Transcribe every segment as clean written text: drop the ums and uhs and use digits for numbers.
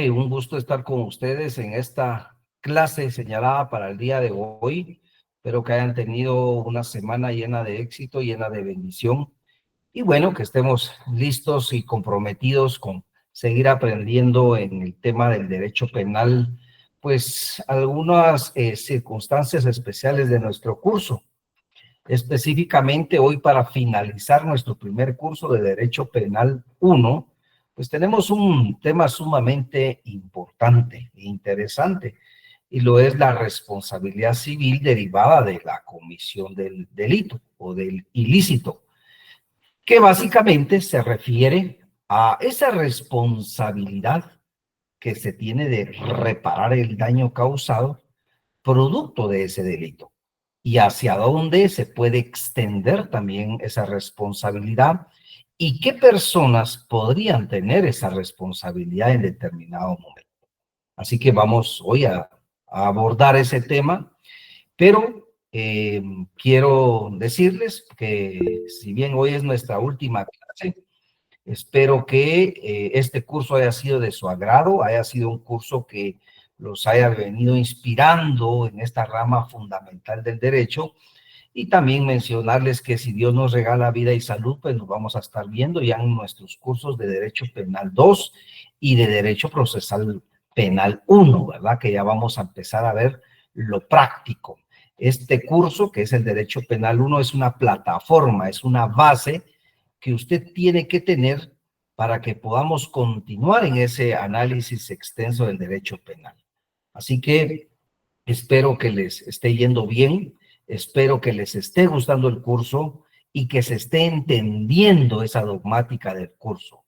Un gusto estar con ustedes en esta clase señalada para el día de hoy. Espero que hayan tenido una semana llena de éxito, llena de bendición. Y bueno, que estemos listos y comprometidos con seguir aprendiendo en el tema del derecho penal, pues algunas circunstancias especiales de nuestro curso. Específicamente hoy, para finalizar nuestro primer curso de Derecho Penal 1, pues tenemos un tema sumamente importante e interesante, y lo es la responsabilidad civil derivada de la comisión del delito o del ilícito, que básicamente se refiere a esa responsabilidad que se tiene de reparar el daño causado producto de ese delito, y hacia dónde se puede extender también esa responsabilidad y qué personas podrían tener esa responsabilidad en determinado momento. Así que vamos hoy a abordar ese tema, pero quiero decirles que si bien hoy es nuestra última clase, espero que este curso haya sido de su agrado, haya sido un curso que los haya venido inspirando en esta rama fundamental del derecho, y también mencionarles que si Dios nos regala vida y salud, pues nos vamos a estar viendo ya en nuestros cursos de Derecho Penal 2 y de Derecho Procesal Penal 1, ¿verdad? Que ya vamos a empezar a ver lo práctico. Este curso, que es el Derecho Penal 1, es una plataforma, es una base que usted tiene que tener para que podamos continuar en ese análisis extenso del derecho penal. Así que espero que les esté yendo bien, espero que les esté gustando el curso y que se esté entendiendo esa dogmática del curso.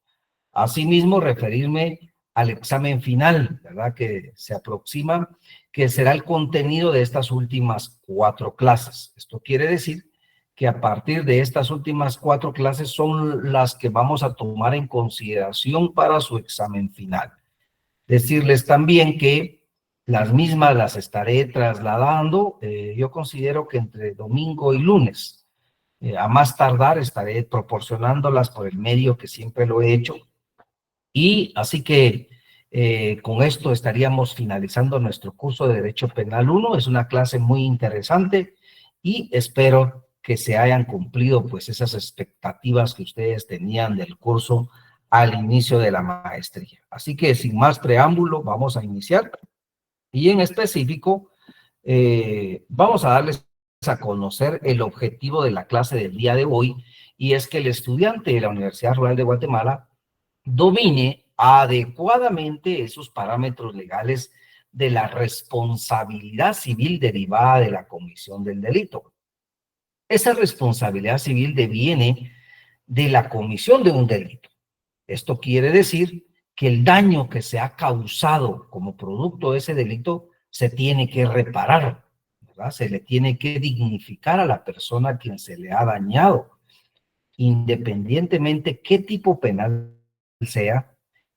Asimismo, referirme al examen final, ¿verdad? Que se aproxima, que será el contenido de estas últimas 4 clases. Esto quiere decir que a partir de estas últimas 4 clases son las que vamos a tomar en consideración para su examen final. Decirles también que las mismas las estaré trasladando, yo considero que entre domingo y lunes. A más tardar estaré proporcionándolas por el medio que siempre lo he hecho. Y así que con esto estaríamos finalizando nuestro curso de Derecho Penal 1. Es una clase muy interesante y espero que se hayan cumplido pues esas expectativas que ustedes tenían del curso al inicio de la maestría. Así que sin más preámbulo, vamos a iniciar. Y en específico, vamos a darles a conocer el objetivo de la clase del día de hoy, y es que el estudiante de la Universidad Rural de Guatemala domine adecuadamente esos parámetros legales de la responsabilidad civil derivada de la comisión del delito. Esa responsabilidad civil deviene de la comisión de un delito. Esto quiere decir que el daño que se ha causado como producto de ese delito se tiene que reparar, ¿verdad? Se le tiene que dignificar a la persona a quien se le ha dañado, independientemente qué tipo penal sea.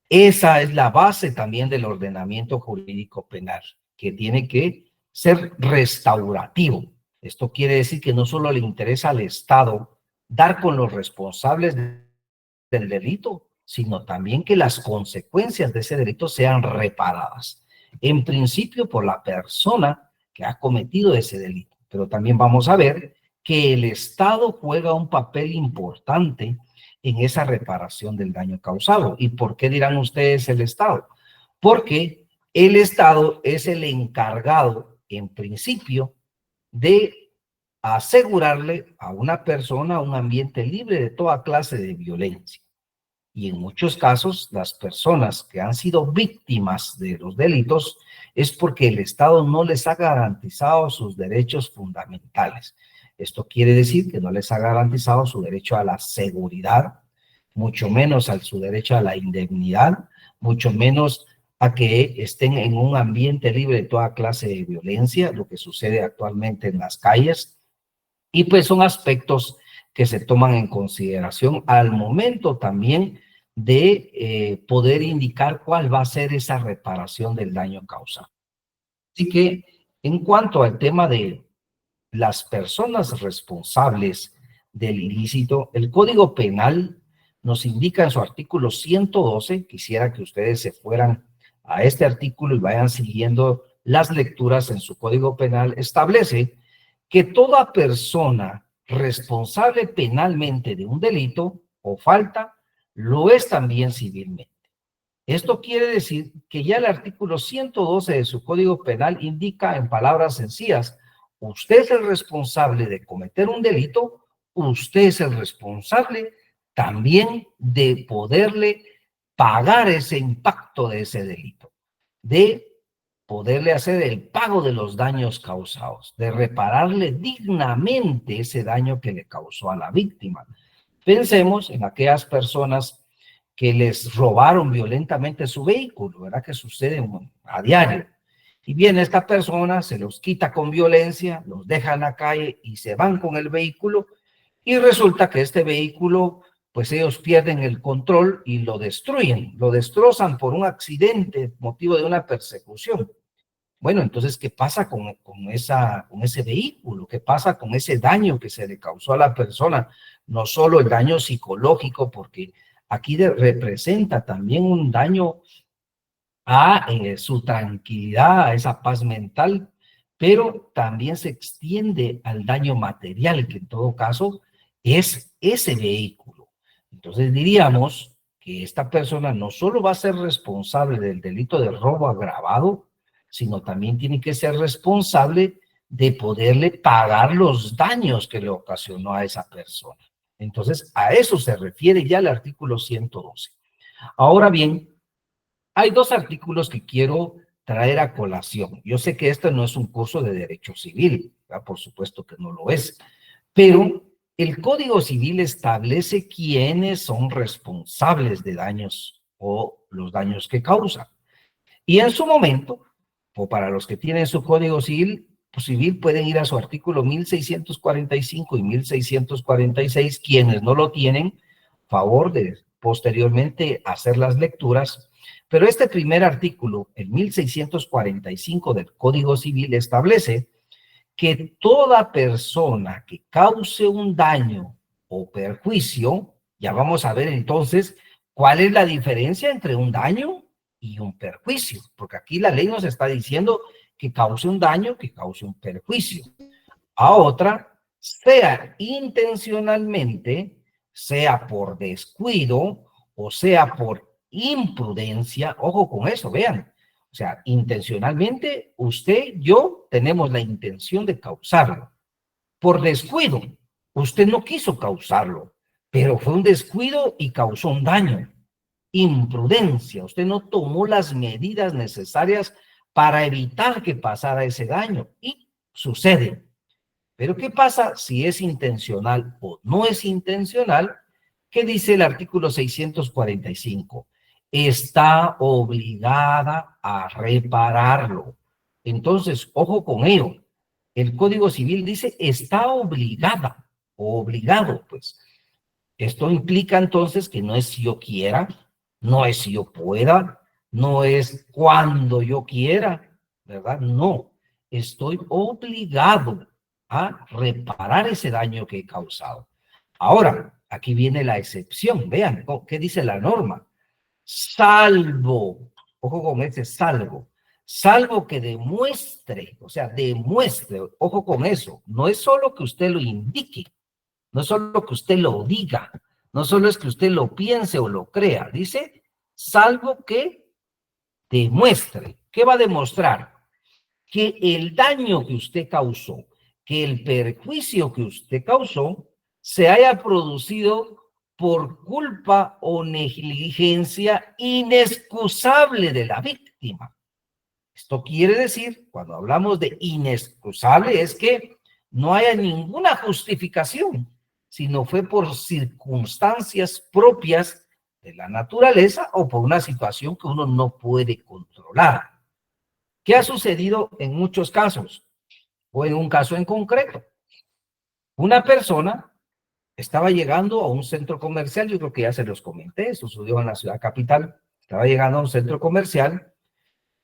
Esa es la base también del ordenamiento jurídico penal, que tiene que ser restaurativo. Esto quiere decir que no solo le interesa al Estado dar con los responsables del delito, sino también que las consecuencias de ese delito sean reparadas, en principio por la persona que ha cometido ese delito. Pero también vamos a ver que el Estado juega un papel importante en esa reparación del daño causado. ¿Y por qué dirán ustedes el Estado? Porque el Estado es el encargado, en principio, de asegurarle a una persona un ambiente libre de toda clase de violencia. Y en muchos casos, las personas que han sido víctimas de los delitos es porque el Estado no les ha garantizado sus derechos fundamentales. Esto quiere decir que no les ha garantizado su derecho a la seguridad, mucho menos a su derecho a la indemnidad, mucho menos a que estén en un ambiente libre de toda clase de violencia, lo que sucede actualmente en las calles. Y pues son aspectos que se toman en consideración al momento también de poder indicar cuál va a ser esa reparación del daño causado. Así que en cuanto al tema de las personas responsables del ilícito, el Código Penal nos indica en su artículo 112, quisiera que ustedes se fueran a este artículo y vayan siguiendo las lecturas en su Código Penal, establece que toda persona responsable penalmente de un delito o falta lo es también civilmente. Esto quiere decir que ya el artículo 112 de su Código Penal indica en palabras sencillas: usted es el responsable de cometer un delito, usted es el responsable también de poderle pagar ese impacto de ese delito, de poderle hacer el pago de los daños causados, de repararle dignamente ese daño que le causó a la víctima. Pensemos en aquellas personas que les robaron violentamente su vehículo, ¿verdad? Que sucede a diario. Y viene esta persona, se los quita con violencia, los deja en la calle y se van con el vehículo, y resulta que este vehículo, pues ellos pierden el control y lo destruyen, lo destrozan por un accidente, motivo de una persecución. Bueno, entonces, ¿qué pasa con ese vehículo? ¿Qué pasa con ese daño que se le causó a la persona? No solo el daño psicológico, porque aquí representa también un daño a su tranquilidad, a esa paz mental, pero también se extiende al daño material, que en todo caso es ese vehículo. Entonces diríamos que esta persona no solo va a ser responsable del delito de robo agravado, sino también tiene que ser responsable de poderle pagar los daños que le ocasionó a esa persona. Entonces, a eso se refiere ya el artículo 112. Ahora bien, hay dos artículos que quiero traer a colación. Yo sé que este no es un curso de derecho civil, ¿verdad? Por supuesto que no lo es, pero el Código Civil establece quiénes son responsables de daños o los daños que causan. Y en su momento, o para los que tienen su Código Civil, pueden ir a su artículo 1645 y 1646, quienes no lo tienen, favor de posteriormente hacer las lecturas. Pero este primer artículo, el 1645 del Código Civil, establece que toda persona que cause un daño o perjuicio, ya vamos a ver entonces cuál es la diferencia entre un daño y un perjuicio, porque aquí la ley nos está diciendo que cause un daño, que cause un perjuicio. A otra, sea intencionalmente, sea por descuido o sea por imprudencia, ojo con eso, vean. O sea, intencionalmente, usted, yo, tenemos la intención de causarlo. Por descuido, usted no quiso causarlo, pero fue un descuido y causó un daño. Imprudencia, usted no tomó las medidas necesarias para evitar que pasara ese daño y sucede. Pero ¿qué pasa si es intencional o no es intencional? ¿Qué dice el artículo 645? Está obligada a repararlo. Entonces, ojo con ello. El Código Civil dice está obligada o obligado, pues. Esto implica entonces que no es si yo quiera, no es si yo pueda, no es cuando yo quiera, ¿verdad? No, estoy obligado a reparar ese daño que he causado. Ahora, aquí viene la excepción. Vean, ¿qué dice la norma? Salvo, ojo con ese salvo que demuestre, o sea, demuestre, ojo con eso, no es solo que usted lo indique, no es solo que usted lo diga, no solo es que usted lo piense o lo crea, dice, salvo que demuestre. ¿Qué va a demostrar? Que el daño que usted causó, que el perjuicio que usted causó, se haya producido por culpa o negligencia inexcusable de la víctima. Esto quiere decir, cuando hablamos de inexcusable, es que no haya ninguna justificación, sino fue por circunstancias propias de la naturaleza o por una situación que uno no puede controlar. ¿Qué ha sucedido en muchos casos? O en un caso en concreto. Una persona estaba llegando a un centro comercial, yo creo que ya se los comenté, eso sucedió en la ciudad capital, estaba llegando a un centro comercial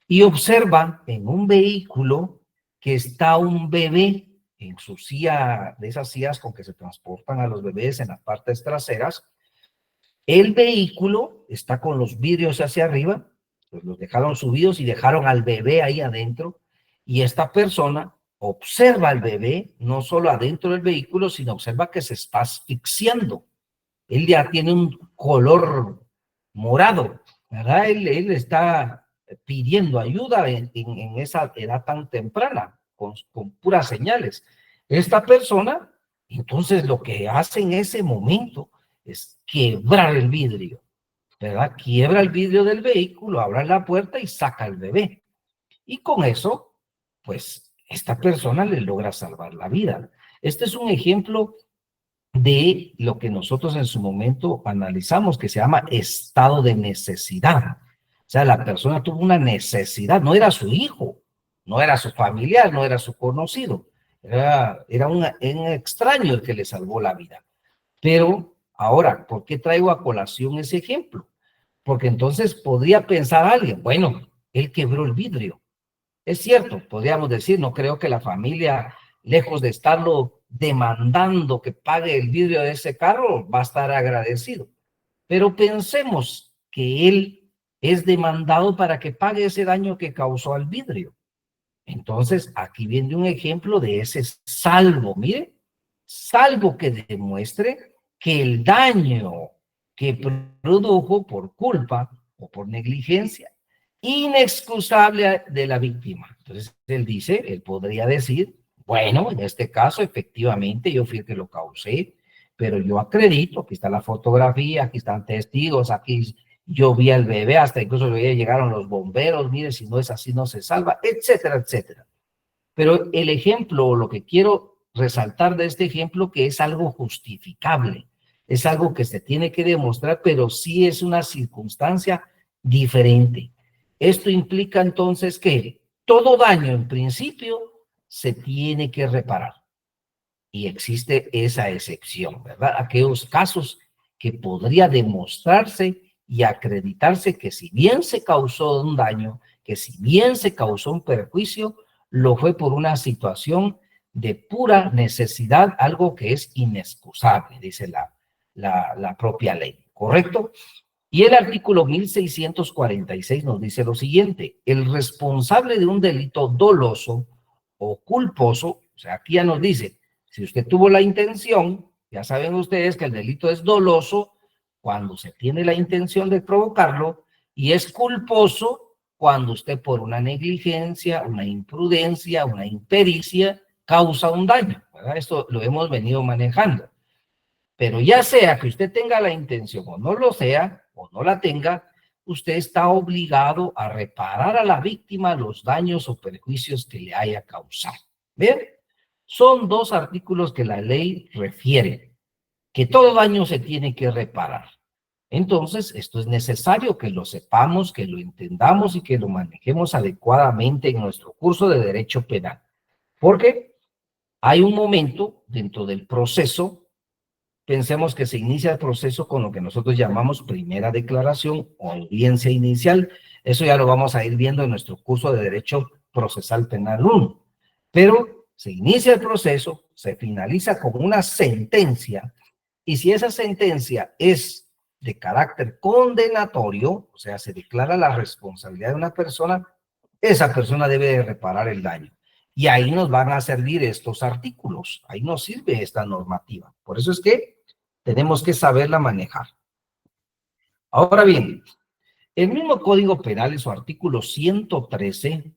y observa en un vehículo que está un bebé en su silla, de esas sillas con que se transportan a los bebés en las partes traseras. El vehículo está con los vidrios hacia arriba Pues los dejaron subidos y dejaron al bebé ahí adentro. Y esta persona observa al bebé, no solo adentro del vehículo, sino observa que se está asfixiando. Él ya tiene un color morado, ¿verdad? Él está pidiendo ayuda en esa edad tan temprana, con puras señales. Esta persona, entonces lo que hace en ese momento es quebrar el vidrio, ¿verdad? Quiebra el vidrio del vehículo, abre la puerta y saca al bebé. Y con eso, pues, esta persona le logra salvar la vida. Este es un ejemplo de lo que nosotros en su momento analizamos, que se llama estado de necesidad. O sea, la persona tuvo una necesidad, no era su hijo, no era su familiar, no era su conocido, era un extraño el que le salvó la vida. Pero ahora, ¿por qué traigo a colación ese ejemplo? Porque entonces podría pensar alguien, bueno, él quebró el vidrio. Es cierto, podríamos decir, no creo que la familia, lejos de estarlo demandando que pague el vidrio de ese carro, va a estar agradecido. Pero pensemos que él es demandado para que pague ese daño que causó al vidrio. Entonces, aquí viene un ejemplo de ese salvo. Mire, salvo que demuestre que el daño que produjo por culpa o por negligencia inexcusable de la víctima. Entonces, él dice, él podría decir, bueno, en este caso, efectivamente, yo fui el que lo causé, pero yo acredito, aquí está la fotografía, aquí están testigos, aquí yo vi al bebé, hasta incluso llegaron los bomberos, mire, si no es así no se salva, etcétera, etcétera. Pero el ejemplo, lo que quiero resaltar de este ejemplo, que es algo justificable, es algo que se tiene que demostrar, pero sí es una circunstancia diferente. Esto implica entonces que todo daño en principio se tiene que reparar. Y existe esa excepción, ¿verdad? Aquellos casos que podría demostrarse y acreditarse que si bien se causó un daño, que si bien se causó un perjuicio, lo fue por una situación de pura necesidad, algo que es inexcusable, dice la propia ley, ¿correcto? Y el artículo 1646 nos dice lo siguiente: el responsable de un delito doloso o culposo, o sea, aquí ya nos dice, si usted tuvo la intención, ya saben ustedes que el delito es doloso cuando se tiene la intención de provocarlo y es culposo cuando usted por una negligencia, una imprudencia, una impericia causa un daño, ¿verdad? Esto lo hemos venido manejando. Pero ya sea que usted tenga la intención o no lo sea, o no la tenga, usted está obligado a reparar a la víctima los daños o perjuicios que le haya causado. ¿Ven? Son dos artículos que la ley refiere, que todo daño se tiene que reparar. Entonces, esto es necesario que lo sepamos, que lo entendamos y que lo manejemos adecuadamente en nuestro curso de Derecho Penal. Porque hay un momento dentro del proceso. Pensemos que se inicia el proceso con lo que nosotros llamamos primera declaración o audiencia inicial. Eso ya lo vamos a ir viendo en nuestro curso de Derecho Procesal Penal 1. Pero se inicia el proceso, se finaliza con una sentencia, y si esa sentencia es de carácter condenatorio, o sea, se declara la responsabilidad de una persona, esa persona debe de reparar el daño. Y ahí nos van a servir estos artículos, ahí nos sirve esta normativa. Por eso es que tenemos que saberla manejar. Ahora bien, el mismo Código Penal en su artículo 113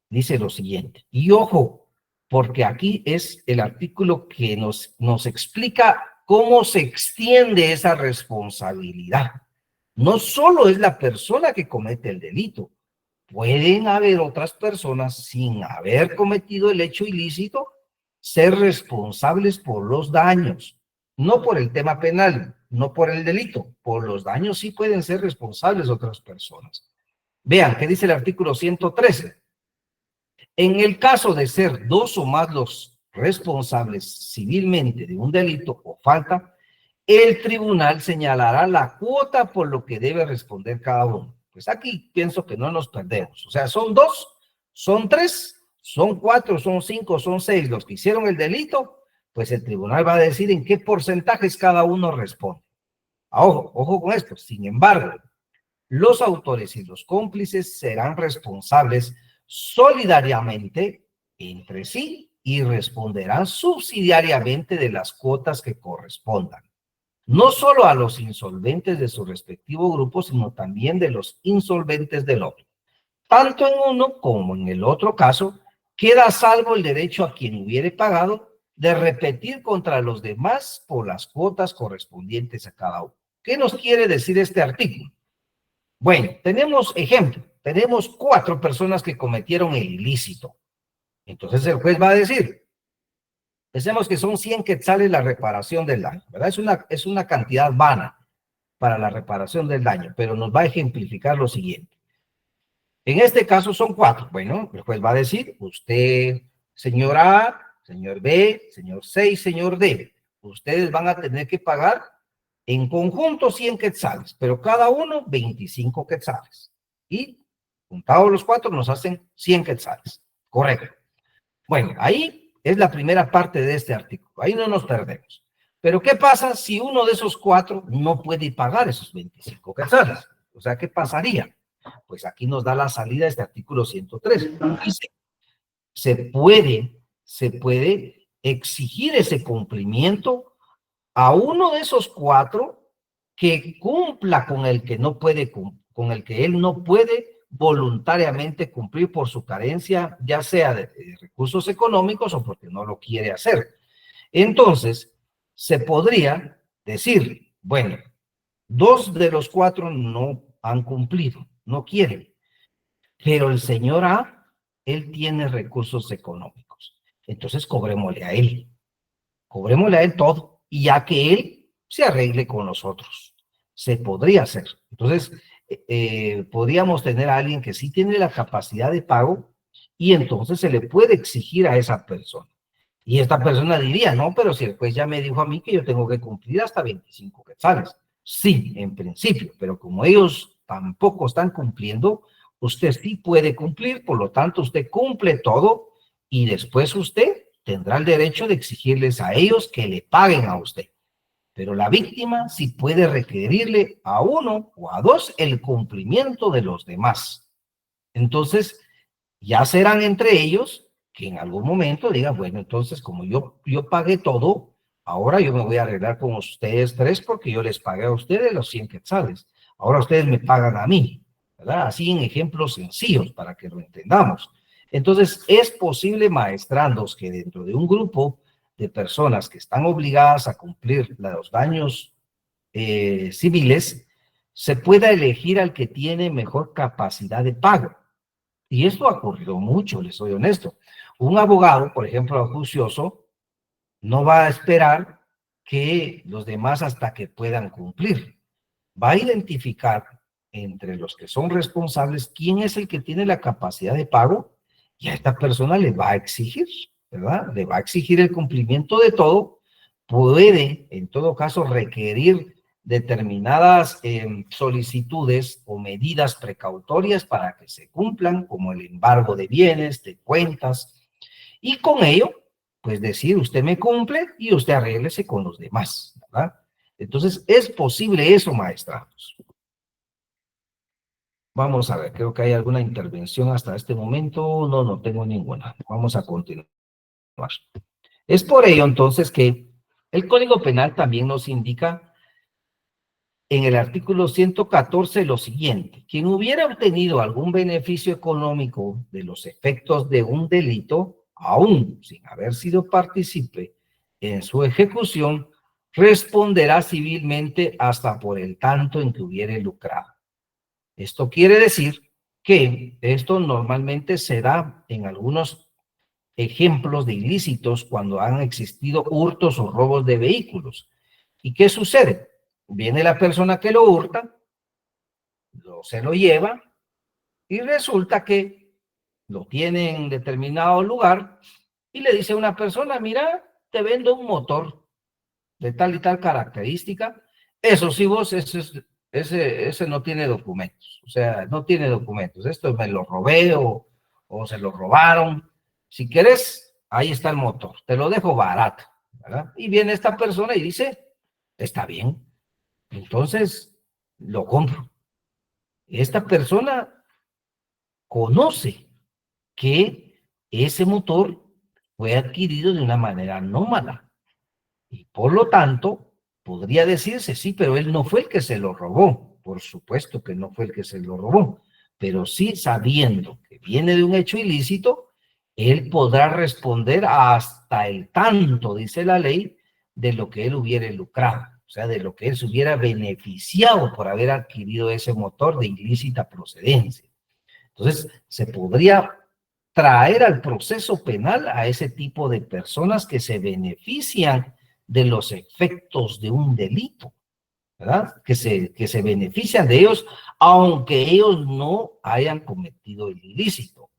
dice lo siguiente, y ojo, porque aquí es el artículo que nos explica cómo se extiende esa responsabilidad. No solo es la persona que comete el delito, pueden haber otras personas sin haber cometido el hecho ilícito ser responsables por los daños, no por el tema penal, no por el delito, por los daños sí pueden ser responsables otras personas. Vean, ¿qué dice el artículo 113? En el caso de ser dos o más los responsables civilmente de un delito o falta, el tribunal señalará la cuota por lo que debe responder cada uno. Pues aquí pienso que no nos perdemos. O sea, son dos, son tres, son cuatro, son cinco, son seis los que hicieron el delito, pues el tribunal va a decir en qué porcentajes cada uno responde. Ojo, ojo con esto. Sin embargo, los autores y los cómplices serán responsables solidariamente entre sí y responderán subsidiariamente de las cuotas que correspondan, no solo a los insolventes de su respectivo grupo, sino también de los insolventes del otro. Tanto en uno como en el otro caso, queda a salvo el derecho a quien hubiere pagado de repetir contra los demás por las cuotas correspondientes a cada uno. ¿Qué nos quiere decir este artículo? Bueno, tenemos ejemplo, tenemos 4 personas que cometieron el ilícito. Entonces el juez va a decir, pensemos que son 100 quetzales la reparación del daño, ¿verdad? Es una cantidad vana para la reparación del daño, pero nos va a ejemplificar lo siguiente. En este caso son 4. Bueno, el juez va a decir, usted, señor A, señor B, señor C y señor D, ustedes van a tener que pagar en conjunto 100 quetzales, pero cada uno 25 quetzales. Y juntados los 4 nos hacen 100 quetzales. Correcto. Bueno, ahí es la primera parte de este artículo. Ahí no nos perdemos. Pero ¿qué pasa si uno de esos 4 no puede pagar esos 25 quetzales? O sea, ¿qué pasaría? Pues aquí nos da la salida este artículo 103. Dice, se puede exigir ese cumplimiento a uno de esos 4 que cumpla con el que no puede, con el que él no puede voluntariamente cumplir por su carencia, ya sea de recursos económicos o porque no lo quiere hacer. Entonces, se podría decir, bueno, 2 de los 4 no han cumplido, no quieren, pero el señor A, él tiene recursos económicos. Entonces, cobrémosle a él todo, y ya que él se arregle con nosotros. Se podría hacer. Entonces, podríamos tener a alguien que sí tiene la capacidad de pago, y entonces se le puede exigir a esa persona. Y esta persona diría, no, pero si el juez ya me dijo a mí que yo tengo que cumplir hasta 25 quetzales. Sí, en principio, pero como ellos tampoco están cumpliendo, usted sí puede cumplir, por lo tanto usted cumple todo y después usted tendrá el derecho de exigirles a ellos que le paguen a usted. Pero la víctima sí puede requerirle a uno o a dos el cumplimiento de los demás. Entonces, ya serán entre ellos que en algún momento digan, bueno, entonces como yo pagué todo, ahora yo me voy a arreglar con ustedes 3 porque yo les pagué a ustedes los 100 quetzales. Ahora ustedes me pagan a mí, ¿verdad? Así en ejemplos sencillos para que lo entendamos. Entonces, es posible, maestrandos, que dentro de un grupo de personas que están obligadas a cumplir los daños civiles, se pueda elegir al que tiene mejor capacidad de pago. Y esto ha ocurrido mucho, les soy honesto. Un abogado, por ejemplo, acucioso, no va a esperar que los demás hasta que puedan cumplir. Va a identificar entre los que son responsables quién es el que tiene la capacidad de pago y a esta persona le va a exigir, ¿verdad? Le va a exigir el cumplimiento de todo. Puede, en todo caso, requerir determinadas solicitudes o medidas precautorias para que se cumplan, como el embargo de bienes, de cuentas, y con ello, pues decir, usted me cumple y usted arréglese con los demás, ¿verdad? Entonces, ¿es posible eso, maestrados? Vamos a ver, creo que hay alguna intervención hasta este momento. No, no tengo ninguna. Vamos a continuar. Es por ello, entonces, que el Código Penal también nos indica en el artículo 114 lo siguiente: quien hubiera obtenido algún beneficio económico de los efectos de un delito, aún sin haber sido partícipe en su ejecución, responderá civilmente hasta por el tanto en que hubiere lucrado. Esto quiere decir que esto normalmente se da en algunos ejemplos de ilícitos cuando han existido hurtos o robos de vehículos. ¿Y qué sucede? Viene la persona que lo hurta, se lo lleva y resulta que lo tiene en determinado lugar y le dice a una persona, mira, te vendo un motor de tal y tal característica. Eso sí, vos, ese no tiene documentos. O sea, no tiene documentos. Esto me lo robé o se lo robaron. Si quieres, ahí está el motor. Te lo dejo barato, ¿verdad? Y viene esta persona y dice, está bien. Entonces, lo compro. esta persona conoce que ese motor fue adquirido de una manera anómala y por lo tanto podría decirse, sí, pero él no fue el que se lo robó. Por supuesto que no fue el que se lo robó, pero sí sabiendo que viene de un hecho ilícito, él podrá responder hasta el tanto, dice la ley, de lo que él hubiera lucrado, o sea, de lo que él se hubiera beneficiado por haber adquirido ese motor de ilícita procedencia. Entonces, se podría traer al proceso penal a ese tipo de personas que se benefician de los efectos de un delito, ¿verdad? Que se benefician de ellos, aunque ellos no hayan cometido el ilícito.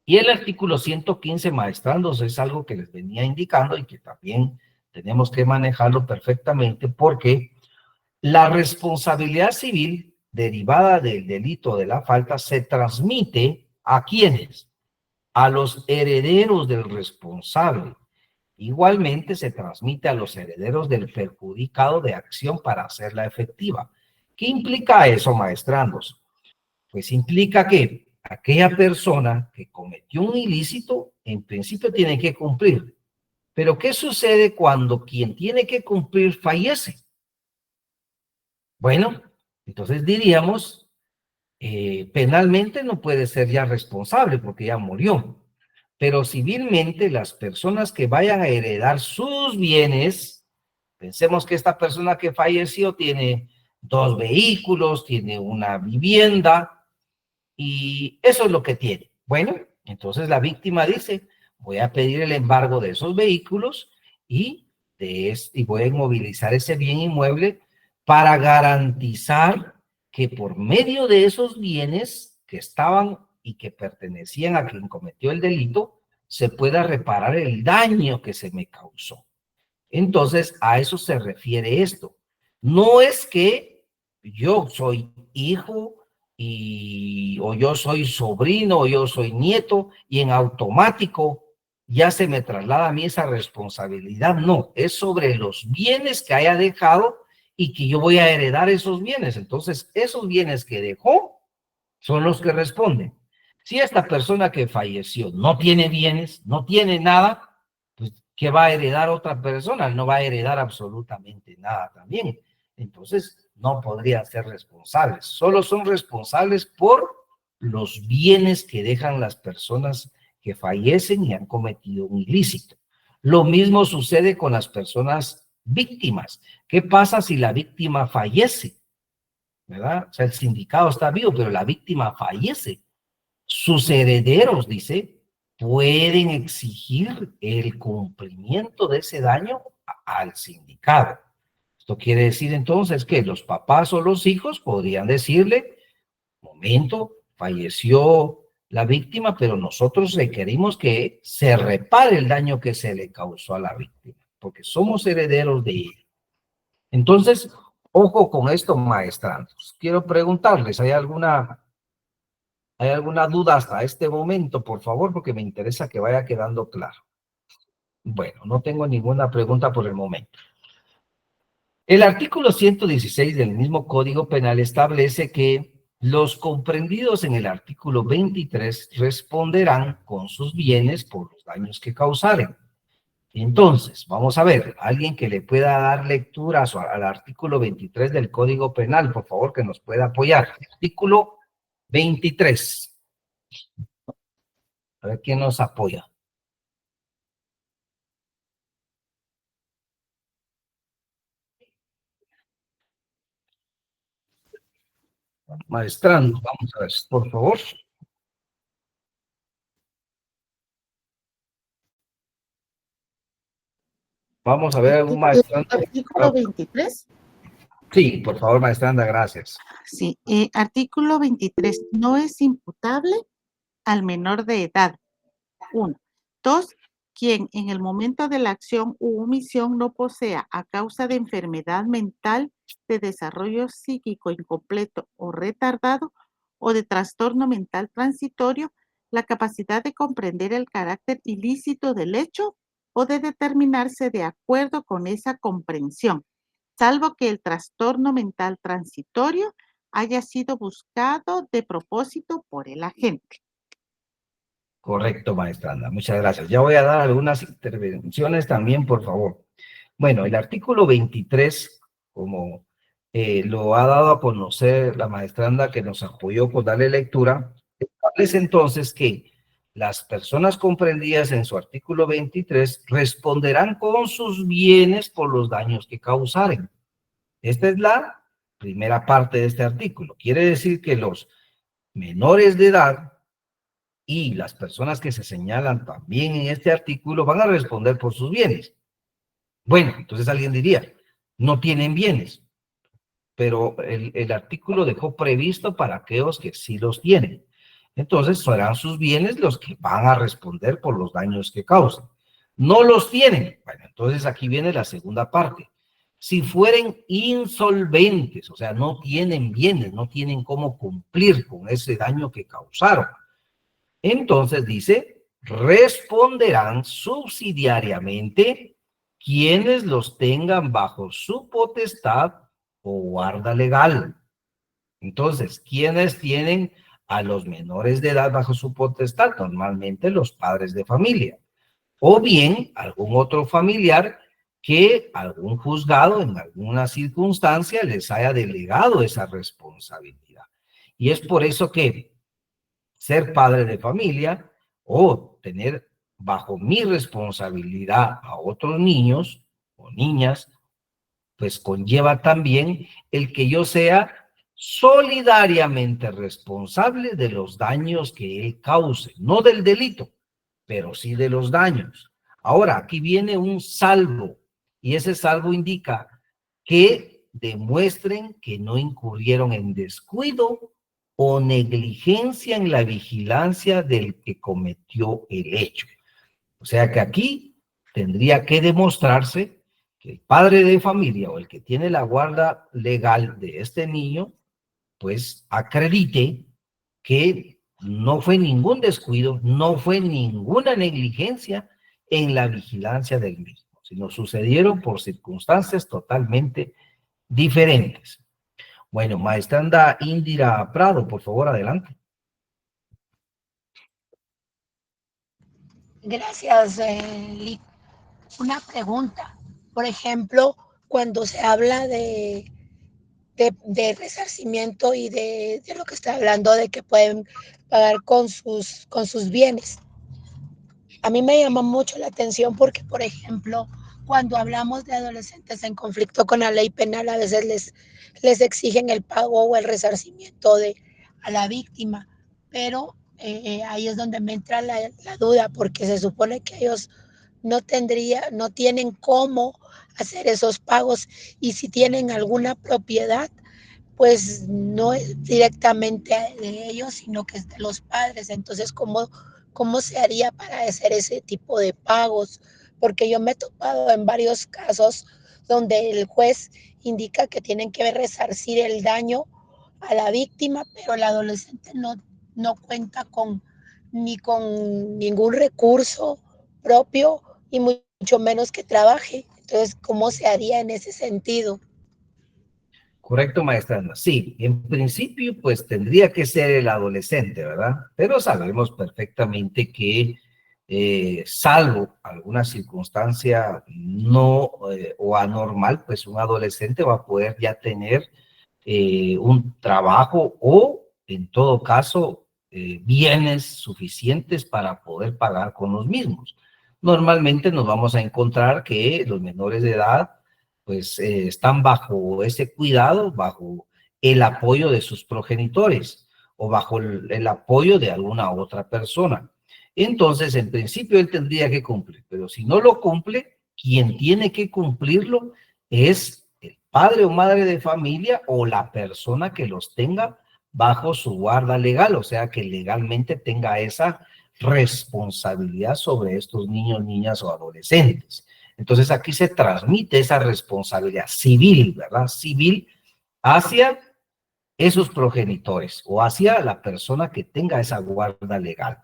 Y el artículo 115, maestrandos, es algo que les venía indicando y que también tenemos que manejarlo perfectamente porque la responsabilidad civil derivada del delito de la falta se transmite ¿a quiénes? A los herederos del responsable. Igualmente se transmite a los herederos del perjudicado de acción para hacerla efectiva. ¿Qué implica eso, maestrandos? Pues implica que aquella persona que cometió un ilícito, en principio tiene que cumplir. Pero ¿qué sucede cuando quien tiene que cumplir fallece? Bueno, entonces diríamos, penalmente no puede ser ya responsable porque ya murió, pero civilmente las personas que vayan a heredar sus bienes, pensemos que esta persona que falleció tiene 2 vehículos, tiene una vivienda y eso es lo que tiene. Bueno, entonces la víctima dice, voy a pedir el embargo de esos vehículos y, y voy a inmovilizar ese bien inmueble para garantizar que por medio de esos bienes que estaban y que pertenecían a quien cometió el delito, se pueda reparar el daño que se me causó. Entonces, a eso se refiere esto. No es que yo soy hijo o yo soy sobrino o yo soy nieto y en automático ya se me traslada a mí esa responsabilidad. No, es sobre los bienes que haya dejado y que yo voy a heredar esos bienes. Entonces, esos bienes que dejó son los que responden. Si esta persona que falleció no tiene bienes, no tiene nada, pues, ¿qué va a heredar otra persona? No va a heredar absolutamente nada también. Entonces, no podrían ser responsables. Solo son responsables por los bienes que dejan las personas que fallecen y han cometido un ilícito. Lo mismo sucede con las personas víctimas. ¿Qué pasa si la víctima fallece? ¿Verdad? O sea, el sindicado está vivo, pero la víctima fallece. Sus herederos, dice, pueden exigir el cumplimiento de ese daño al sindicado. Esto quiere decir entonces que los papás o los hijos podrían decirle, momento, falleció la víctima, pero nosotros requerimos que se repare el daño que se le causó a la víctima, porque somos herederos de ella. Entonces, ojo con esto, maestrandos. Quiero preguntarles, ¿hay alguna duda hasta este momento, por favor? Porque me interesa que vaya quedando claro. Bueno, no tengo ninguna pregunta por el momento. El artículo 116 del mismo Código Penal establece que los comprendidos en el artículo 23 responderán con sus bienes por los daños que causaren. Entonces, vamos a ver, alguien que le pueda dar lectura al artículo 23 del Código Penal, por favor, que nos pueda apoyar. Artículo 23. A ver quién nos apoya. Maestrando, vamos a ver, por favor. Vamos a ver algún maestrando. Artículo 23. Sí, por favor, maestranda, gracias. Sí, artículo 23. No es imputable al menor de edad. 1. 2. Quien en el momento de la acción u omisión no posea a causa de enfermedad mental, de desarrollo psíquico incompleto o retardado o de trastorno mental transitorio, la capacidad de comprender el carácter ilícito del hecho o de determinarse de acuerdo con esa comprensión, salvo que el trastorno mental transitorio haya sido buscado de propósito por el agente. Correcto, maestra Ana. Muchas gracias. Ya voy a dar algunas intervenciones también, por favor. Bueno, el artículo 23, como lo ha dado a conocer la maestra Ana, que nos apoyó por darle lectura, establece entonces que las personas comprendidas en su artículo 23 responderán con sus bienes por los daños que causaren. Esta es la primera parte de este artículo. Quiere decir que los menores de edad y las personas que se señalan también en este artículo van a responder por sus bienes. Bueno, entonces alguien diría, no tienen bienes, pero el artículo dejó previsto para aquellos que sí los tienen. Entonces serán sus bienes los que van a responder por los daños que causen. No los tienen. Bueno, entonces aquí viene la segunda parte. Si fueren insolventes, o sea, no tienen bienes, no tienen cómo cumplir con ese daño que causaron, entonces dice, responderán subsidiariamente quienes los tengan bajo su potestad o guarda legal. Entonces, ¿quiénes tienen a los menores de edad bajo su potestad? Normalmente los padres de familia. O bien algún otro familiar que algún juzgado en alguna circunstancia les haya delegado esa responsabilidad. Y es por eso que ser padre de familia o tener bajo mi responsabilidad a otros niños o niñas, pues conlleva también el que yo sea solidariamente responsable de los daños que él cause, no del delito, pero sí de los daños. Ahora, aquí viene un salvo, y ese salvo indica que demuestren que no incurrieron en descuido o negligencia en la vigilancia del que cometió el hecho. O sea que aquí tendría que demostrarse que el padre de familia o el que tiene la guarda legal de este niño, pues acredite que no fue ningún descuido, no fue ninguna negligencia en la vigilancia del mismo, sino sucedieron por circunstancias totalmente diferentes. Bueno, maestra Indira Prado, por favor, adelante. Gracias, Lick. Una pregunta. Por ejemplo, cuando se habla de resarcimiento y de lo que está hablando de que pueden pagar con sus bienes, a mí me llama mucho la atención porque, por ejemplo, cuando hablamos de adolescentes en conflicto con la ley penal, a veces les exigen el pago o el resarcimiento a la víctima, pero ahí es donde me entra la duda, porque se supone que ellos no tienen cómo hacer esos pagos, y si tienen alguna propiedad, pues no es directamente de ellos, sino que es de los padres. Entonces, ¿cómo se haría para hacer ese tipo de pagos? Porque yo me he topado en varios casos donde el juez indica que tienen que resarcir el daño a la víctima, pero el adolescente no cuenta ni con ningún recurso propio y mucho menos que trabaje. Entonces, ¿cómo se haría en ese sentido? Correcto, maestra Ana. Sí, en principio, pues tendría que ser el adolescente, ¿verdad? Pero sabemos perfectamente que, salvo alguna circunstancia no o anormal, pues un adolescente va a poder ya tener un trabajo o, en todo caso, bienes suficientes para poder pagar con los mismos. Normalmente nos vamos a encontrar que los menores de edad pues están bajo ese cuidado, bajo el apoyo de sus progenitores o bajo el apoyo de alguna otra persona. Entonces, en principio, él tendría que cumplir, pero si no lo cumple, quien tiene que cumplirlo es el padre o madre de familia o la persona que los tenga bajo su guarda legal, o sea, que legalmente tenga esa responsabilidad sobre estos niños, niñas o adolescentes. Entonces aquí se transmite esa responsabilidad civil, ¿verdad? Civil hacia esos progenitores o hacia la persona que tenga esa guarda legal.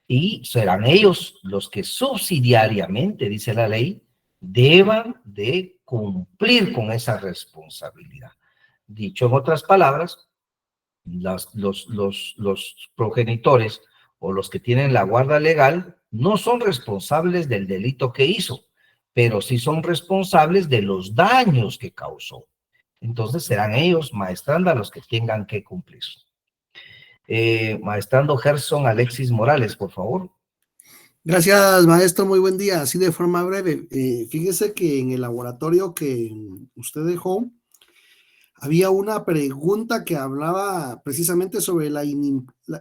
Y serán ellos los que subsidiariamente, dice la ley, deban de cumplir con esa responsabilidad. Dicho en otras palabras, los progenitores o los que tienen la guarda legal no son responsables del delito que hizo, pero sí son responsables de los daños que causó. Entonces serán ellos, maestranda, los que tengan que cumplir. Maestrando Gerson Alexis Morales, por favor. Gracias, maestro. Muy buen día. Así de forma breve. Fíjese que en el laboratorio que usted dejó, había una pregunta que hablaba precisamente sobre la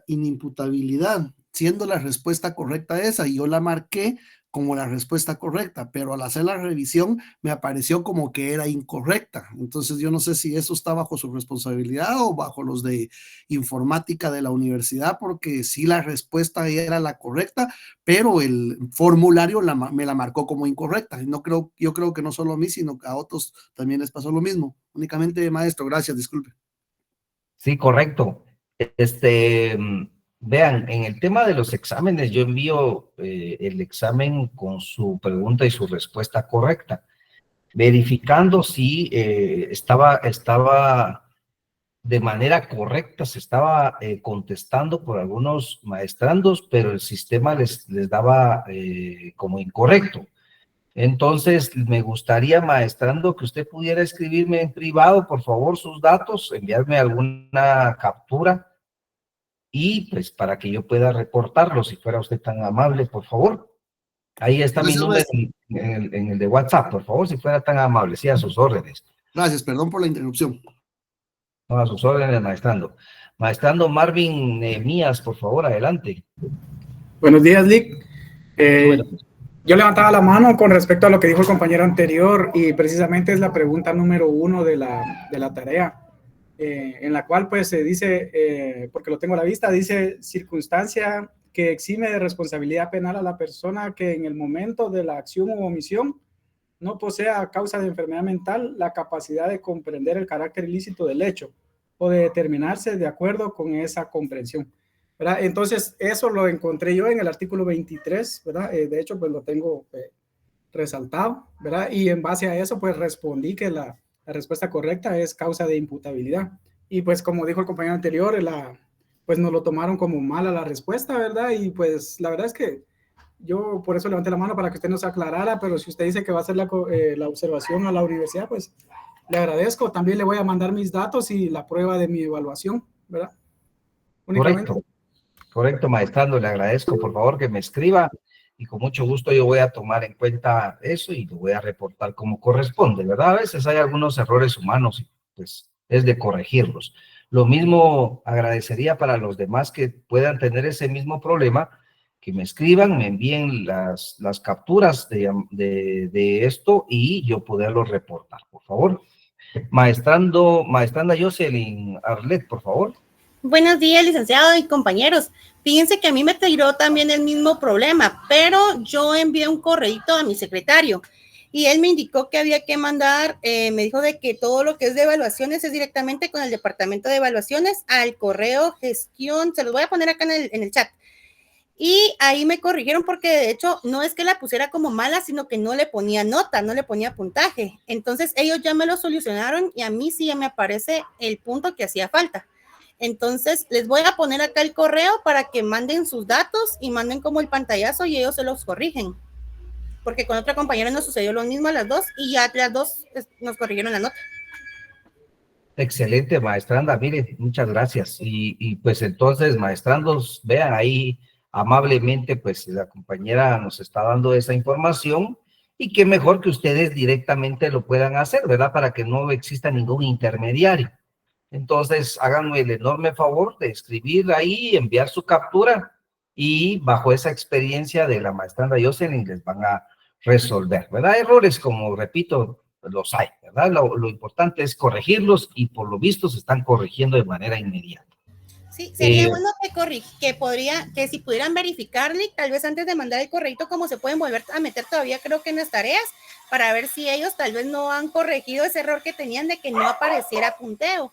inimputabilidad, siendo la respuesta correcta esa, y yo la marqué como la respuesta correcta, pero al hacer la revisión me apareció como que era incorrecta. Entonces yo no sé si eso está bajo su responsabilidad o bajo los de informática de la universidad, porque sí la respuesta era la correcta, pero el formulario me la marcó como incorrecta. Yo creo que no solo a mí, sino que a otros también les pasó lo mismo. Únicamente, maestro, gracias, disculpe. Sí, correcto. Vean, en el tema de los exámenes, yo envío el examen con su pregunta y su respuesta correcta, verificando si estaba de manera correcta, se estaba contestando por algunos maestrandos, pero el sistema les daba como incorrecto. Entonces, me gustaría, maestrando, que usted pudiera escribirme en privado, por favor, sus datos, enviarme alguna captura y pues para que yo pueda reportarlo, si fuera usted tan amable, por favor. Ahí está mi número en el de WhatsApp, por favor, si fuera tan amable, sí, a sus órdenes. Gracias, perdón por la interrupción. No, a sus órdenes, maestrando. Maestrando Marvin Mías, por favor, adelante. Buenos días, Lick. Bueno. Yo levantaba la mano con respecto a lo que dijo el compañero anterior y precisamente es la pregunta número 1 de la tarea, en la cual pues se dice, porque lo tengo a la vista, dice circunstancia que exime de responsabilidad penal a la persona que en el momento de la acción u omisión no posea a causa de enfermedad mental la capacidad de comprender el carácter ilícito del hecho o de determinarse de acuerdo con esa comprensión, ¿verdad? Entonces, eso lo encontré yo en el artículo 23, ¿verdad? De hecho, pues lo tengo resaltado, ¿verdad? Y en base a eso, pues respondí que la respuesta correcta es causa de imputabilidad. Y pues como dijo el compañero anterior, pues nos lo tomaron como mala la respuesta, ¿verdad? Y pues la verdad es que yo por eso levanté la mano para que usted nos aclarara, pero si usted dice que va a hacer la observación a la universidad, pues le agradezco. También le voy a mandar mis datos y la prueba de mi evaluación, ¿verdad? Únicamente. Correcto, maestrando, le agradezco, por favor, que me escriba y con mucho gusto yo voy a tomar en cuenta eso y lo voy a reportar como corresponde, ¿verdad? A veces hay algunos errores humanos y pues es de corregirlos. Lo mismo agradecería para los demás que puedan tener ese mismo problema, que me escriban, me envíen las capturas de esto y yo poderlo reportar, por favor. Maestranda Jocelyn Arlet, por favor. Buenos días, licenciado y compañeros. Fíjense que a mí me tiró también el mismo problema, pero yo envié un correíto a mi secretario y él me indicó que había que mandar, me dijo de que todo lo que es de evaluaciones es directamente con el departamento de evaluaciones al correo gestión, se los voy a poner acá en el chat. Y ahí me corrigieron porque de hecho no es que la pusiera como mala, sino que no le ponía nota, no le ponía puntaje. Entonces ellos ya me lo solucionaron y a mí sí ya me aparece el punto que hacía falta. Entonces, les voy a poner acá el correo para que manden sus datos y manden como el pantallazo y ellos se los corrigen. Porque con otra compañera nos sucedió lo mismo a las dos y ya las dos nos corrigieron la nota. Excelente, maestranda. Mire, muchas gracias. Y pues entonces, maestrandos, vean ahí amablemente, pues la compañera nos está dando esa información y qué mejor que ustedes directamente lo puedan hacer, ¿verdad? Para que no exista ningún intermediario. Entonces, háganme el enorme favor de escribir ahí, enviar su captura y bajo esa experiencia de la maestranda Jocelyn les van a resolver, ¿verdad? Errores, como repito, los hay, ¿verdad? Lo importante es corregirlos y por lo visto se están corrigiendo de manera inmediata. Sí, sería bueno que si pudieran verificarle, tal vez antes de mandar el correíto, como se pueden volver a meter todavía, creo que en las tareas, para ver si ellos tal vez no han corregido ese error que tenían de que no apareciera punteo,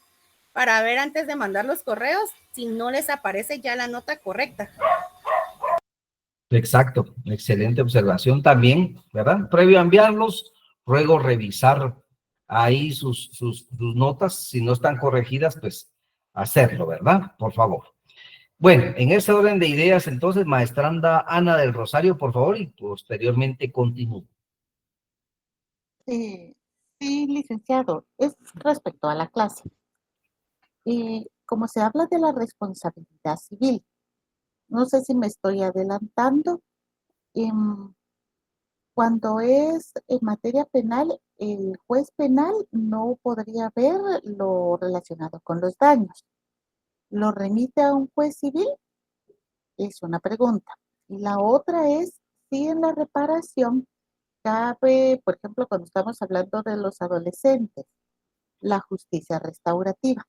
para ver antes de mandar los correos si no les aparece ya la nota correcta. Exacto, excelente observación también, ¿verdad? Previo a enviarlos, ruego revisar ahí sus notas, si no están corregidas, pues hacerlo, ¿verdad? Por favor. Bueno, en ese orden de ideas, entonces, maestranda Ana del Rosario, por favor, y posteriormente continúo. Sí, licenciado, es respecto a la clase. Como se habla de la responsabilidad civil, no sé si me estoy adelantando. Cuando es en materia penal, el juez penal no podría ver lo relacionado con los daños. ¿Lo remite a un juez civil? Es una pregunta. Y la otra es si en la reparación cabe, por ejemplo, cuando estamos hablando de los adolescentes, la justicia restaurativa,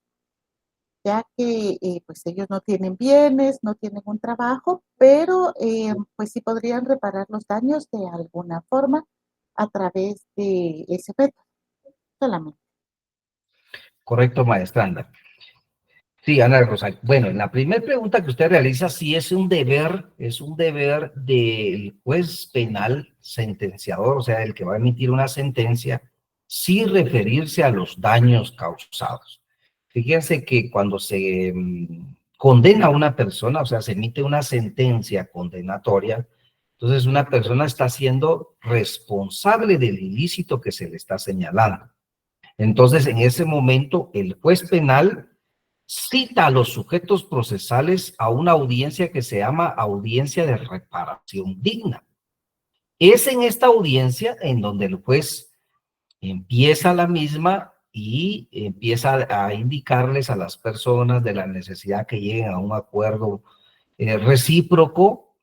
ya que pues ellos no tienen bienes, no tienen un trabajo, pero pues sí podrían reparar los daños de alguna forma a través de ese método solamente. Correcto, maestranda. Sí, Ana del Rosario. Bueno, en la primera pregunta que usted realiza, sí es un deber del juez penal sentenciador, o sea, el que va a emitir una sentencia, sí referirse a los daños causados. Fíjense que cuando se condena a una persona, o sea, se emite una sentencia condenatoria, entonces una persona está siendo responsable del ilícito que se le está señalando. Entonces, en ese momento, el juez penal cita a los sujetos procesales a una audiencia que se llama audiencia de reparación digna. Es en esta audiencia en donde el juez empieza la misma y empieza a indicarles a las personas de la necesidad que lleguen a un acuerdo recíproco,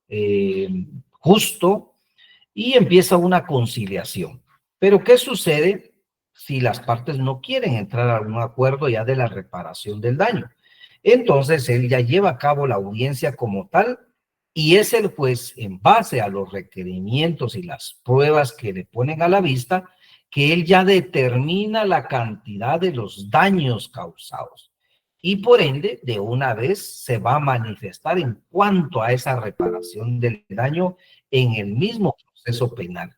justo, y empieza una conciliación. Pero ¿qué sucede si las partes no quieren entrar a un acuerdo ya de la reparación del daño? Entonces él ya lleva a cabo la audiencia como tal y es el juez, en base a los requerimientos y las pruebas que le ponen a la vista, que él ya determina la cantidad de los daños causados. Y por ende, de una vez se va a manifestar en cuanto a esa reparación del daño en el mismo proceso penal.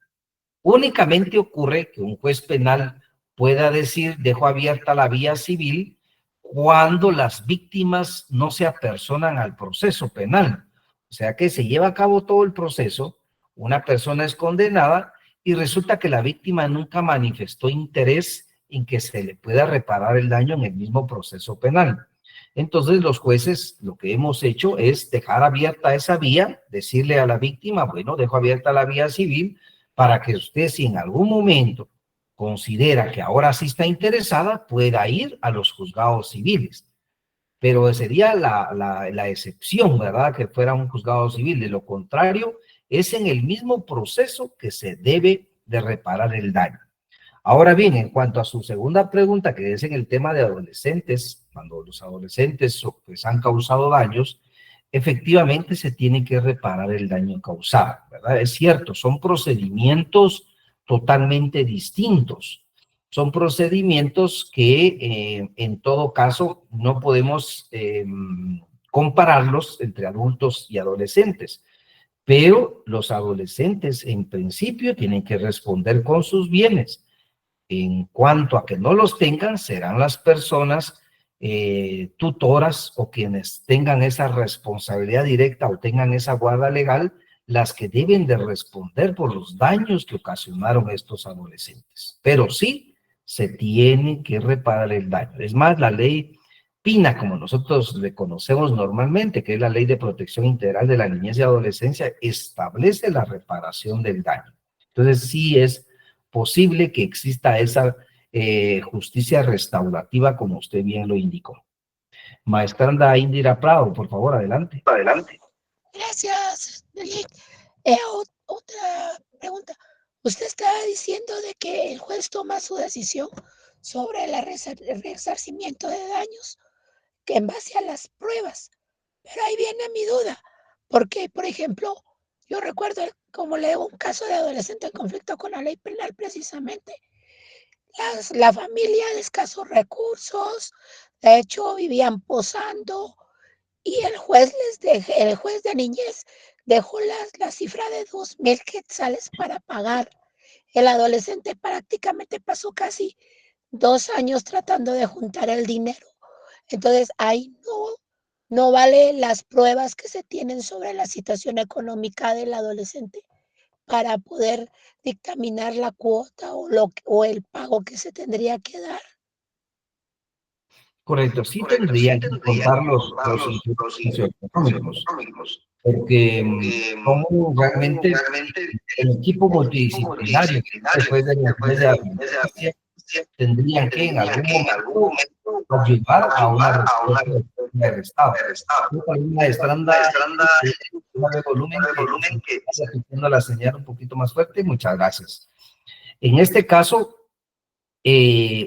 Únicamente ocurre que un juez penal pueda decir, dejo abierta la vía civil cuando las víctimas no se apersonan al proceso penal. O sea que se lleva a cabo todo el proceso, una persona es condenada y resulta que la víctima nunca manifestó interés en que se le pueda reparar el daño en el mismo proceso penal. Entonces los jueces lo que hemos hecho es dejar abierta esa vía, decirle a la víctima, bueno, dejo abierta la vía civil para que usted, si en algún momento considera que ahora sí está interesada, pueda ir a los juzgados civiles. Pero sería la excepción, ¿verdad? Que fuera un juzgado civil. De lo contrario, es en el mismo proceso que se debe de reparar el daño. Ahora bien, en cuanto a su segunda pregunta, que es en el tema de adolescentes, cuando los adolescentes pues, han causado daños, efectivamente se tiene que reparar el daño causado, ¿verdad? Es cierto, son procedimientos totalmente distintos. Son procedimientos que en todo caso no podemos compararlos entre adultos y adolescentes, pero los adolescentes en principio tienen que responder con sus bienes. En cuanto a que no los tengan, serán las personas tutoras o quienes tengan esa responsabilidad directa o tengan esa guarda legal las que deben de responder por los daños que ocasionaron estos adolescentes. Pero sí se tiene que reparar el daño. Es más, la ley PINA, como nosotros le conocemos normalmente, que es la Ley de Protección Integral de la Niñez y Adolescencia, establece la reparación del daño. Entonces sí es posible que exista esa justicia restaurativa, como usted bien lo indicó. Maestranda Indira Prado, por favor, adelante. Adelante. Gracias, Nelly. Otra pregunta. Usted estaba diciendo de que el juez toma su decisión sobre el resarcimiento de daños que en base a las pruebas. Pero ahí viene mi duda, porque, por ejemplo, yo recuerdo como leo un caso de adolescente en conflicto con la ley penal precisamente. La familia de escasos recursos, de hecho, vivían posando y el juez de niñez dejó la cifra de 2,000 quetzales para pagar. El adolescente prácticamente pasó casi 2 años tratando de juntar el dinero. Entonces, ahí no vale las pruebas que se tienen sobre la situación económica del adolescente para poder dictaminar la cuota o el pago que se tendría que dar. Correcto, sí tendrían que contar los ingresos socioeconómicos, porque como realmente el equipo multidisciplinario, después de la adolescencia, tendrían que en algún momento llevar a una respuesta del Estado. Maestra, anda de volumen que está repitiendo la señal un poquito más fuerte. Muchas gracias. En este caso,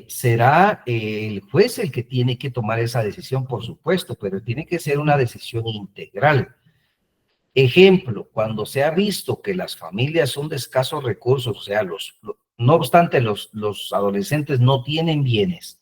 será el juez el que tiene que tomar esa decisión, por supuesto, pero tiene que ser una decisión integral. Ejemplo, cuando se ha visto que las familias son de escasos recursos, o sea, no obstante los adolescentes no tienen bienes,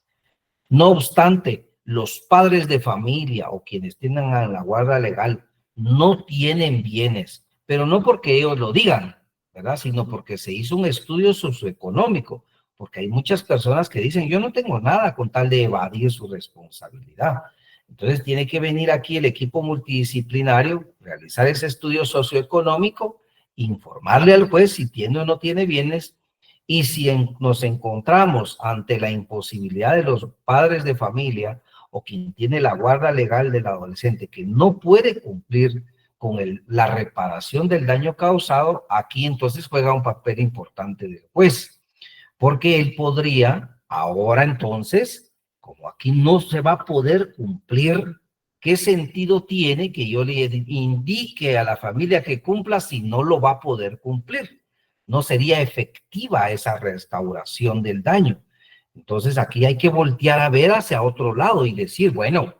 no obstante los padres de familia o quienes tienen a la guarda legal no tienen bienes, pero no porque ellos lo digan, ¿verdad? Sino porque se hizo un estudio socioeconómico, porque hay muchas personas que dicen, yo no tengo nada con tal de evadir su responsabilidad. Entonces tiene que venir aquí el equipo multidisciplinario, realizar ese estudio socioeconómico, informarle al juez si tiene o no tiene bienes, y si nos encontramos ante la imposibilidad de los padres de familia o quien tiene la guarda legal del adolescente que no puede cumplir con la reparación del daño causado, aquí entonces juega un papel importante del juez, porque él podría ahora entonces, como aquí no se va a poder cumplir, ¿qué sentido tiene que yo le indique a la familia que cumpla si no lo va a poder cumplir? No sería efectiva esa restauración del daño. Entonces aquí hay que voltear a ver hacia otro lado y decir, bueno,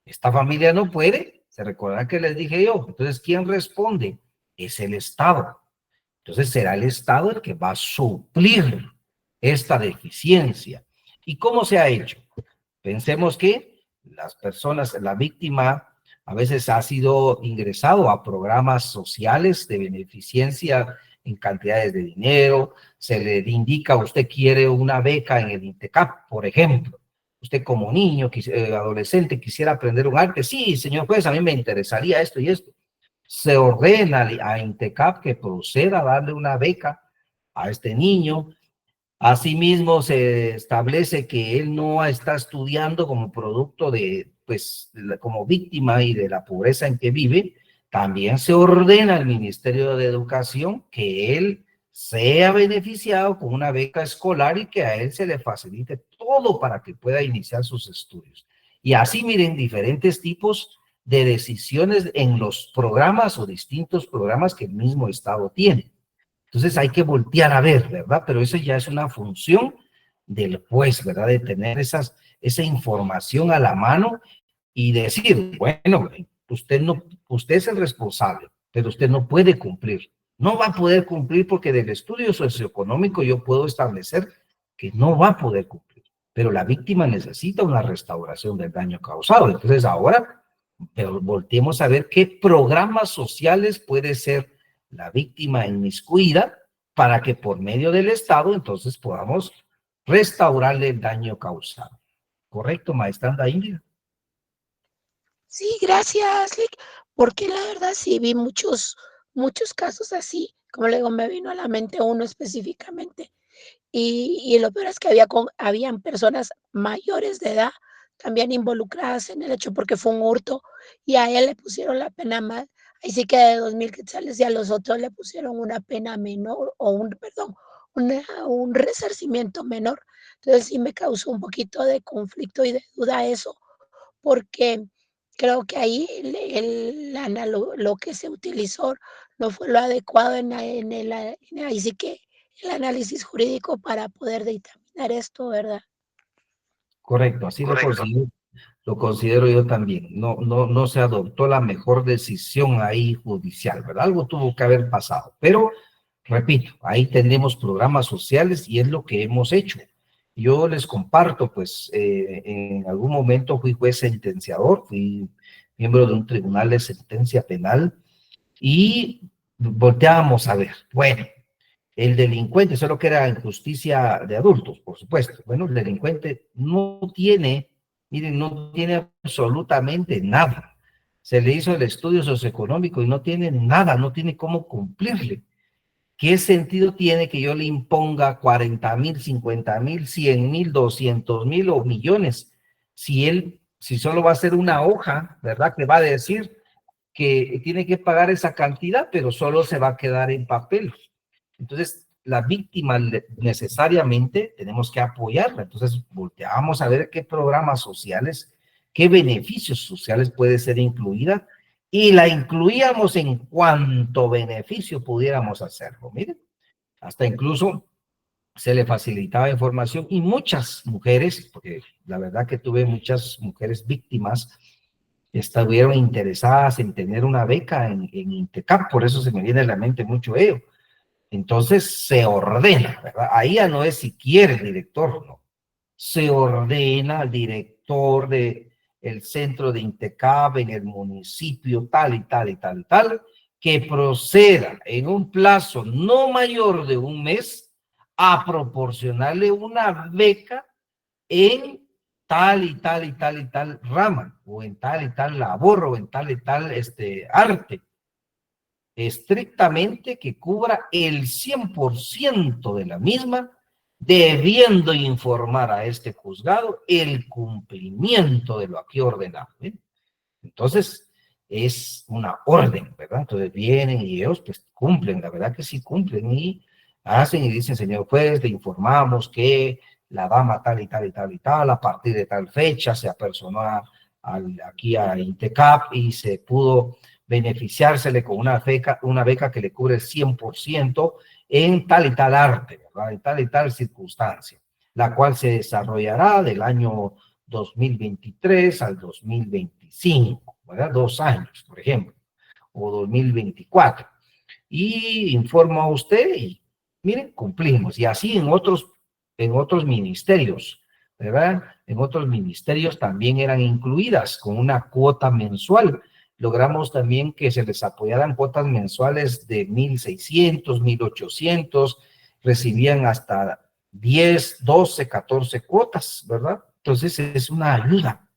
esta familia no puede, se recordará que les dije yo, entonces ¿quién responde? Es el Estado. Entonces será el Estado el que va a suplir esta deficiencia. ¿Y cómo se ha hecho? Pensemos que las personas, la víctima a veces ha sido ingresado a programas sociales de beneficencia en cantidades de dinero, se le indica, usted quiere una beca en el INTECAP, por ejemplo. Usted como niño, adolescente, quisiera aprender un arte. Sí, señor juez, a mí me interesaría esto y esto. Se ordena a INTECAP que proceda a darle una beca a este niño. Asimismo, se establece que él no está estudiando como producto de, pues, como víctima y de la pobreza en que vive. También se ordena al Ministerio de Educación que él sea beneficiado con una beca escolar y que a él se le facilite todo para que pueda iniciar sus estudios. Y así, miren, diferentes tipos de decisiones en los programas o distintos programas que el mismo Estado tiene. Entonces hay que voltear a ver, ¿verdad? Pero eso ya es una función del juez, ¿verdad? De tener esa información a la mano y decir, bueno, usted es el responsable, pero usted no puede cumplir. No va a poder cumplir porque del estudio socioeconómico yo puedo establecer que no va a poder cumplir. Pero la víctima necesita una restauración del daño causado. Entonces ahora, pero volteemos a ver qué programas sociales puede ser la víctima inmiscuida para que por medio del Estado entonces podamos restaurarle el daño causado. ¿Correcto, maestra Ingrid? Sí, gracias, Lick, porque la verdad sí vi muchos casos así. Como le digo, me vino a la mente uno específicamente. Y lo peor es que habían personas mayores de edad también involucradas en el hecho porque fue un hurto y a él le pusieron la pena más, ahí sí que de 2,000 quetzales y a los otros le pusieron una pena menor o un resarcimiento menor. Entonces sí me causó un poquito de conflicto y de duda eso, porque creo que ahí lo que se utilizó no fue lo adecuado ahí sí que el análisis jurídico para poder dictaminar esto, ¿verdad? Correcto, así lo considero yo también. No se adoptó la mejor decisión ahí judicial, ¿verdad? Algo tuvo que haber pasado. Pero, repito, ahí tenemos programas sociales y es lo que hemos hecho. Yo les comparto, pues, en algún momento fui juez sentenciador, fui miembro de un tribunal de sentencia penal y volteábamos a ver, bueno, el delincuente, solo que era en justicia de adultos, por supuesto. Bueno, el delincuente no tiene Miren, no tiene absolutamente nada. Se le hizo el estudio socioeconómico y no tiene nada, no tiene cómo cumplirle. ¿Qué sentido tiene que yo le imponga 40,000, 50,000, 100,000, 200,000 o millones? Si solo va a ser una hoja, ¿verdad? Que va a decir que tiene que pagar esa cantidad, pero solo se va a quedar en papel. Entonces, la víctima necesariamente tenemos que apoyarla. Entonces, volteamos a ver qué programas sociales, qué beneficios sociales puede ser incluida y la incluíamos en cuanto beneficio pudiéramos hacerlo. Miren, hasta incluso se le facilitaba información y muchas mujeres, porque la verdad que tuve muchas mujeres víctimas, estuvieron interesadas en tener una beca en INTECAP, por eso se me viene a la mente mucho ello. Entonces se ordena, ¿verdad? Ahí ya no es si quiere el director, no. Se ordena al director de el centro de INTECAP en el municipio tal y tal y tal y tal, que proceda en un plazo no mayor de un mes a proporcionarle una beca en tal y tal y tal y tal rama, o en tal y tal labor, o en tal y tal arte, estrictamente que cubra el 100% de la misma, debiendo informar a este juzgado el cumplimiento de lo aquí ordenado. ¿Eh? Entonces, es una orden, ¿verdad? Entonces vienen y ellos pues cumplen, la verdad que sí cumplen y hacen y dicen, señor juez, le informamos que la dama tal y tal y tal y tal, a partir de tal fecha se apersonó aquí a INTECAP y se pudo beneficiársele con una beca que le cubre el 100% en tal y tal arte, ¿verdad? En tal y tal circunstancia, la cual se desarrollará del año 2023 al 2025, ¿verdad? 2 años, por ejemplo, o 2024. Y informa a usted y, miren, cumplimos. Y así en otros ministerios, ¿verdad? En otros ministerios también eran incluidas con una cuota mensual. Logramos también que se les apoyaran cuotas mensuales de 1,600, 1,800, recibían hasta 10, 12, 14 cuotas, ¿verdad? Entonces es una ayuda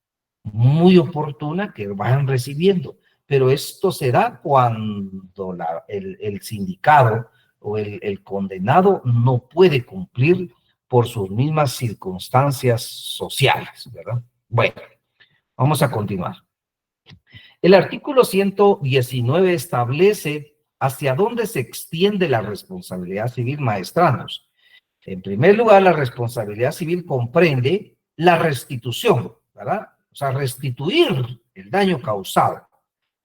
muy oportuna que van recibiendo, pero esto se da cuando el sindicado o el condenado no puede cumplir por sus mismas circunstancias sociales, ¿verdad? Bueno, vamos a continuar. El artículo 119 establece hacia dónde se extiende la responsabilidad civil maestranos. En primer lugar, la responsabilidad civil comprende la restitución, ¿verdad? O sea, restituir el daño causado,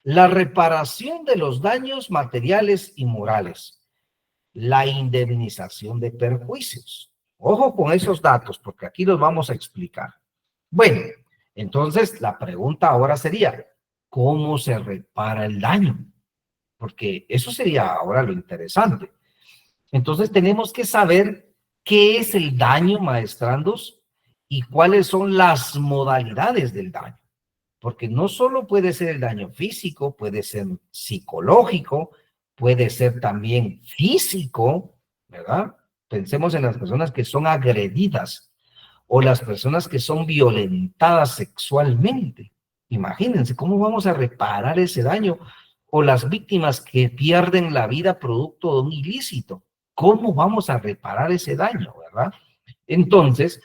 la reparación de los daños materiales y morales, la indemnización de perjuicios. Ojo con esos datos, porque aquí los vamos a explicar. Bueno, entonces la pregunta ahora sería, ¿cómo se repara el daño? Porque eso sería ahora lo interesante. Entonces tenemos que saber qué es el daño, maestrandos, y cuáles son las modalidades del daño. Porque no solo puede ser el daño físico, puede ser psicológico, puede ser también físico, ¿verdad? Pensemos en las personas que son agredidas o las personas que son violentadas sexualmente. Imagínense cómo vamos a reparar ese daño, o las víctimas que pierden la vida producto de un ilícito. ¿Cómo vamos a reparar ese daño, verdad? Entonces,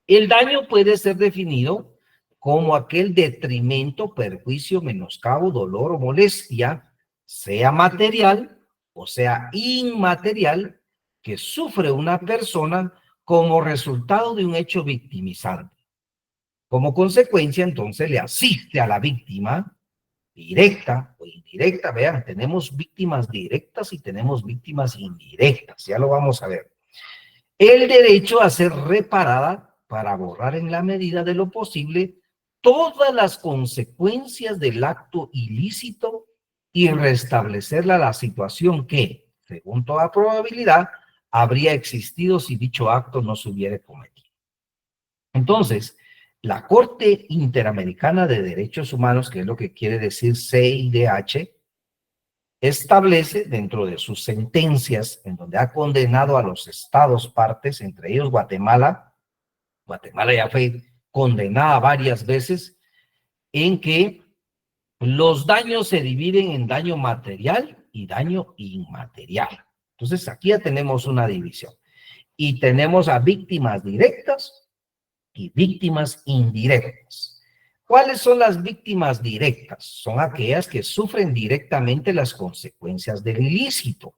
el daño puede ser definido como aquel detrimento, perjuicio, menoscabo, dolor o molestia, sea material o sea inmaterial, que sufre una persona como resultado de un hecho victimizante. Como consecuencia, entonces, le asiste a la víctima directa o indirecta. Vean, tenemos víctimas directas y tenemos víctimas indirectas. Ya lo vamos a ver. El derecho a ser reparada para borrar en la medida de lo posible todas las consecuencias del acto ilícito y restablecerla la situación que, según toda probabilidad, habría existido si dicho acto no se hubiera cometido. Entonces, la Corte Interamericana de Derechos Humanos, que es lo que quiere decir CIDH, establece dentro de sus sentencias, en donde ha condenado a los estados partes, entre ellos Guatemala. Guatemala ya fue condenada varias veces, en que los daños se dividen en daño material y daño inmaterial. Entonces, aquí ya tenemos una división. Y tenemos a víctimas directas y víctimas indirectas. ¿Cuáles son las víctimas directas? Son aquellas que sufren directamente las consecuencias del ilícito.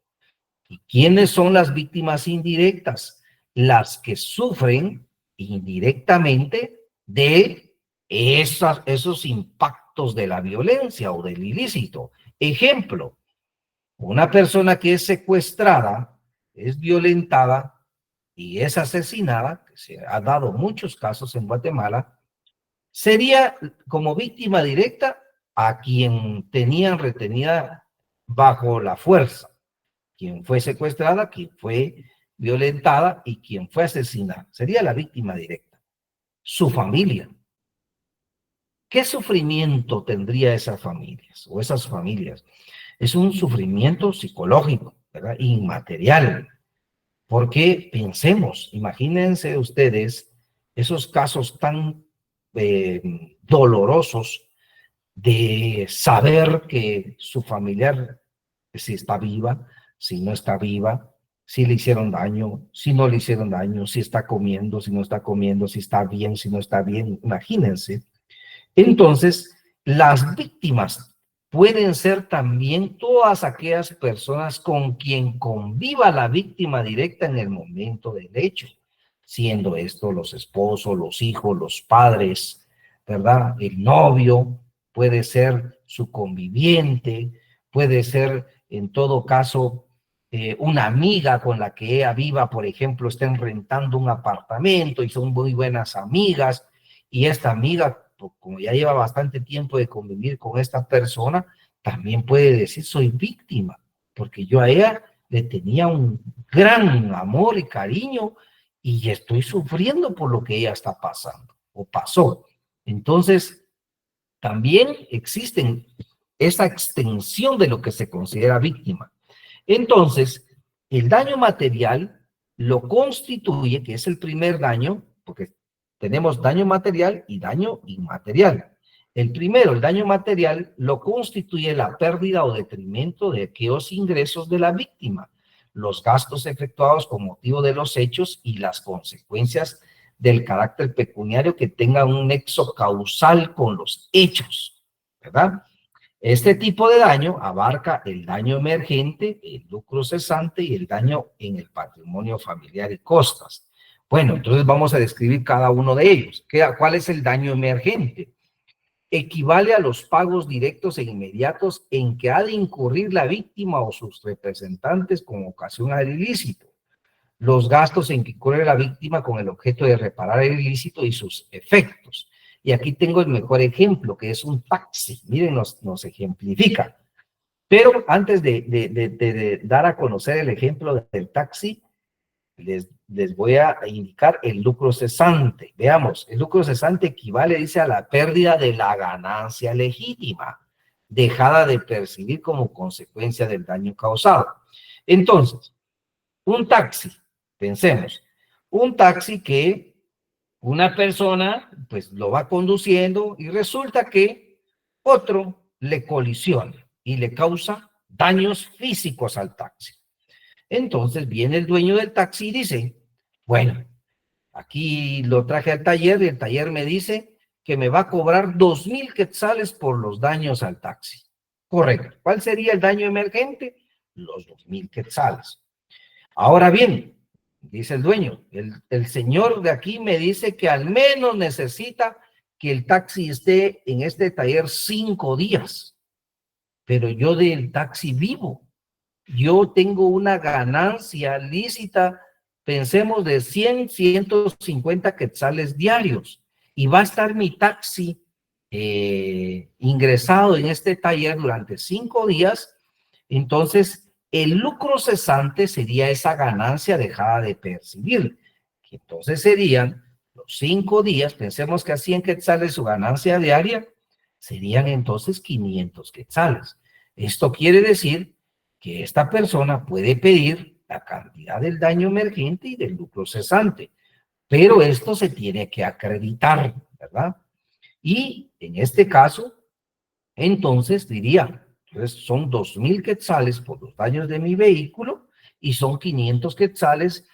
¿Y quiénes son las víctimas indirectas? Las que sufren indirectamente de esos impactos de la violencia o del ilícito. Ejemplo, una persona que es secuestrada, es violentada y es asesinada, que se ha dado muchos casos en Guatemala, sería como víctima directa a quien tenían retenida bajo la fuerza, quien fue secuestrada, quien fue violentada y quien fue asesinada. Sería la víctima directa. Su familia. ¿Qué sufrimiento tendría esas familias o esas familias? Es un sufrimiento psicológico, ¿verdad? Inmaterial. Porque pensemos, imagínense ustedes esos casos tan dolorosos de saber que su familiar, si está viva, si no está viva, si le hicieron daño, si no le hicieron daño, si está comiendo, si no está comiendo, si está bien, si no está bien. Imagínense. Entonces, las víctimas pueden ser también todas aquellas personas con quien conviva la víctima directa en el momento del hecho, siendo esto los esposos, los hijos, los padres, ¿verdad? El novio, puede ser su conviviente, puede ser en todo caso una amiga con la que ella viva, por ejemplo, estén rentando un apartamento y son muy buenas amigas, y esta amiga, como ya lleva bastante tiempo de convivir con esta persona, también puede decir, soy víctima, porque yo a ella le tenía un gran amor y cariño y estoy sufriendo por lo que ella está pasando o pasó. Entonces, también existen esa extensión de lo que se considera víctima. Entonces, el daño material lo constituye, que es el primer daño, porque tenemos daño material y daño inmaterial. El primero, el daño material, lo constituye la pérdida o detrimento de aquellos ingresos de la víctima, los gastos efectuados con motivo de los hechos y las consecuencias del carácter pecuniario que tengan un nexo causal con los hechos, ¿verdad? Este tipo de daño abarca el daño emergente, el lucro cesante y el daño en el patrimonio familiar y costas. Bueno, entonces vamos a describir cada uno de ellos. ¿Cuál es el daño emergente? Equivale a los pagos directos e inmediatos en que ha de incurrir la víctima o sus representantes con ocasión al ilícito. Los gastos en que incurre la víctima con el objeto de reparar el ilícito y sus efectos. Y aquí tengo el mejor ejemplo, que es un taxi. Miren, nos ejemplifica. Pero antes de dar a conocer el ejemplo del taxi, les voy a indicar el lucro cesante. Veamos, el lucro cesante equivale, dice, a la pérdida de la ganancia legítima, dejada de percibir como consecuencia del daño causado. Entonces, un taxi, pensemos, un taxi que una persona pues lo va conduciendo y resulta que otro le colisiona y le causa daños físicos al taxi. Entonces viene el dueño del taxi y dice, bueno, aquí lo traje al taller y el taller me dice que me va a cobrar 2,000 quetzales por los daños al taxi. Correcto. ¿Cuál sería el daño emergente? Los 2,000 quetzales. Ahora bien, dice el dueño, el señor de aquí me dice que al menos necesita que el taxi esté en este taller 5 días, pero yo del taxi vivo. Yo tengo una ganancia lícita, pensemos de 100, 150 quetzales diarios, y va a estar mi taxi ingresado en este taller durante 5 días, entonces el lucro cesante sería esa ganancia dejada de percibir, que entonces serían los 5 días, pensemos que a 100 quetzales su ganancia diaria, serían entonces 500 quetzales. Esto quiere decir que esta persona puede pedir la cantidad del daño emergente y del lucro cesante. pero esto se tiene que acreditar, ¿verdad? Y en este caso, entonces diría, entonces son 2,000 quetzales por los daños de mi vehículo y son 500 quetzales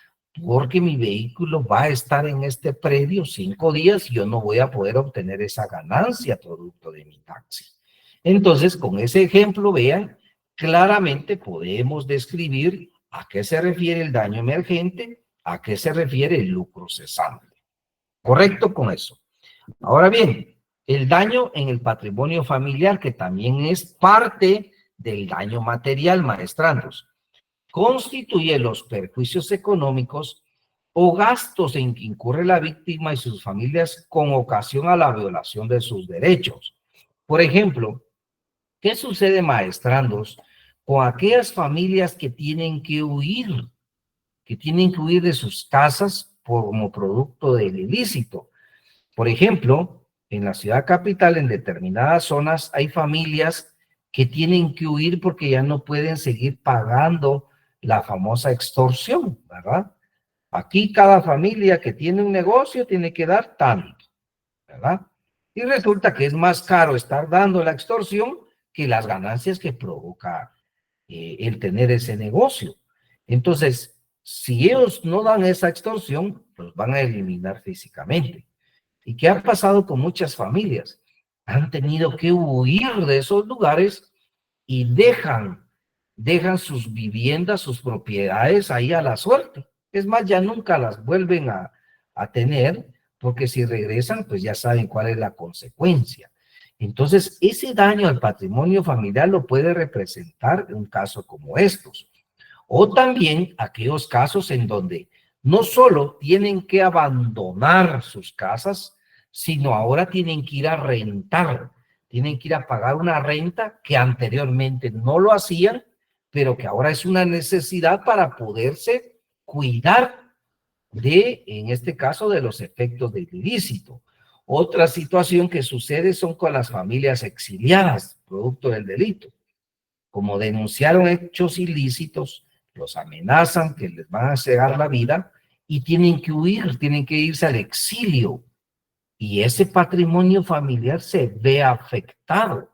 porque mi vehículo va a estar en este predio 5 días y yo no voy a poder obtener esa ganancia producto de mi taxi. Entonces, con ese ejemplo, vean, claramente podemos describir a qué se refiere el daño emergente, a qué se refiere el lucro cesante. ¿Correcto con eso? Ahora bien, el daño en el patrimonio familiar, que también es parte del daño material, maestrandos, constituye los perjuicios económicos o gastos en que incurre la víctima y sus familias con ocasión a la violación de sus derechos. Por ejemplo, ¿qué sucede, maestrandos, con aquellas familias que tienen que huir de sus casas como producto del ilícito? Por ejemplo, en la ciudad capital, en determinadas zonas, hay familias que tienen que huir porque ya no pueden seguir pagando la famosa extorsión, ¿verdad? Aquí cada familia que tiene un negocio tiene que dar tanto, ¿verdad? Y resulta que es más caro estar dando la extorsión que las ganancias que provoca el tener ese negocio. Entonces, si ellos no dan esa extorsión, los van a eliminar físicamente. ¿Y qué ha pasado con muchas familias? Han tenido que huir de esos lugares y dejan sus viviendas, sus propiedades ahí a la suerte. Es más, ya nunca las vuelven a tener, porque si regresan, pues ya saben cuál es la consecuencia. Entonces, ese daño al patrimonio familiar lo puede representar un caso como estos. O también aquellos casos en donde no solo tienen que abandonar sus casas, sino ahora tienen que ir a rentar, tienen que ir a pagar una renta que anteriormente no lo hacían, pero que ahora es una necesidad para poderse cuidar de, en este caso, de los efectos del ilícito. Otra situación que sucede son con las familias exiliadas, producto del delito. Como denunciaron hechos ilícitos, los amenazan que les van a cegar la vida y tienen que huir, tienen que irse al exilio. Y ese patrimonio familiar se ve afectado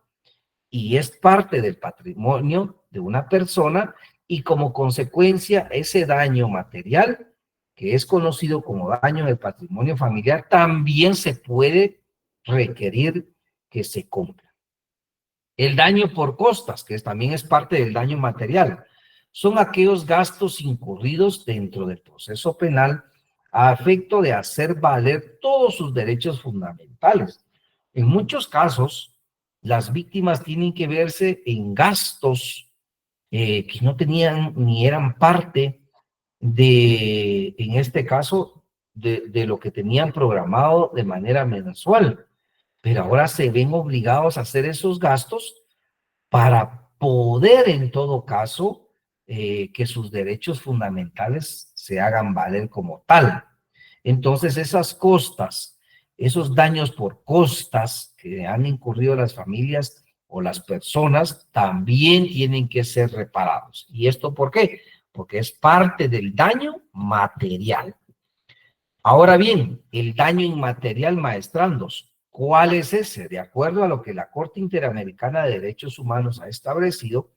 y es parte del patrimonio de una persona y como consecuencia ese daño material, que es conocido como daño del patrimonio familiar, también se puede requerir que se cumpla. El daño por costas, que también es parte del daño material, son aquellos gastos incurridos dentro del proceso penal a efecto de hacer valer todos sus derechos fundamentales. En muchos casos, las víctimas tienen que verse en gastos que no tenían ni eran parte de, en este caso, de lo que tenían programado de manera mensual, pero ahora se ven obligados a hacer esos gastos para poder, en todo caso, que sus derechos fundamentales se hagan valer como tal. Entonces, esas costas, esos daños por costas que han incurrido las familias o las personas, también tienen que ser reparados. ¿Y esto por qué? Porque es parte del daño material. Ahora bien, el daño inmaterial, maestrandos, ¿cuál es ese? De acuerdo a lo que la Corte Interamericana de Derechos Humanos ha establecido,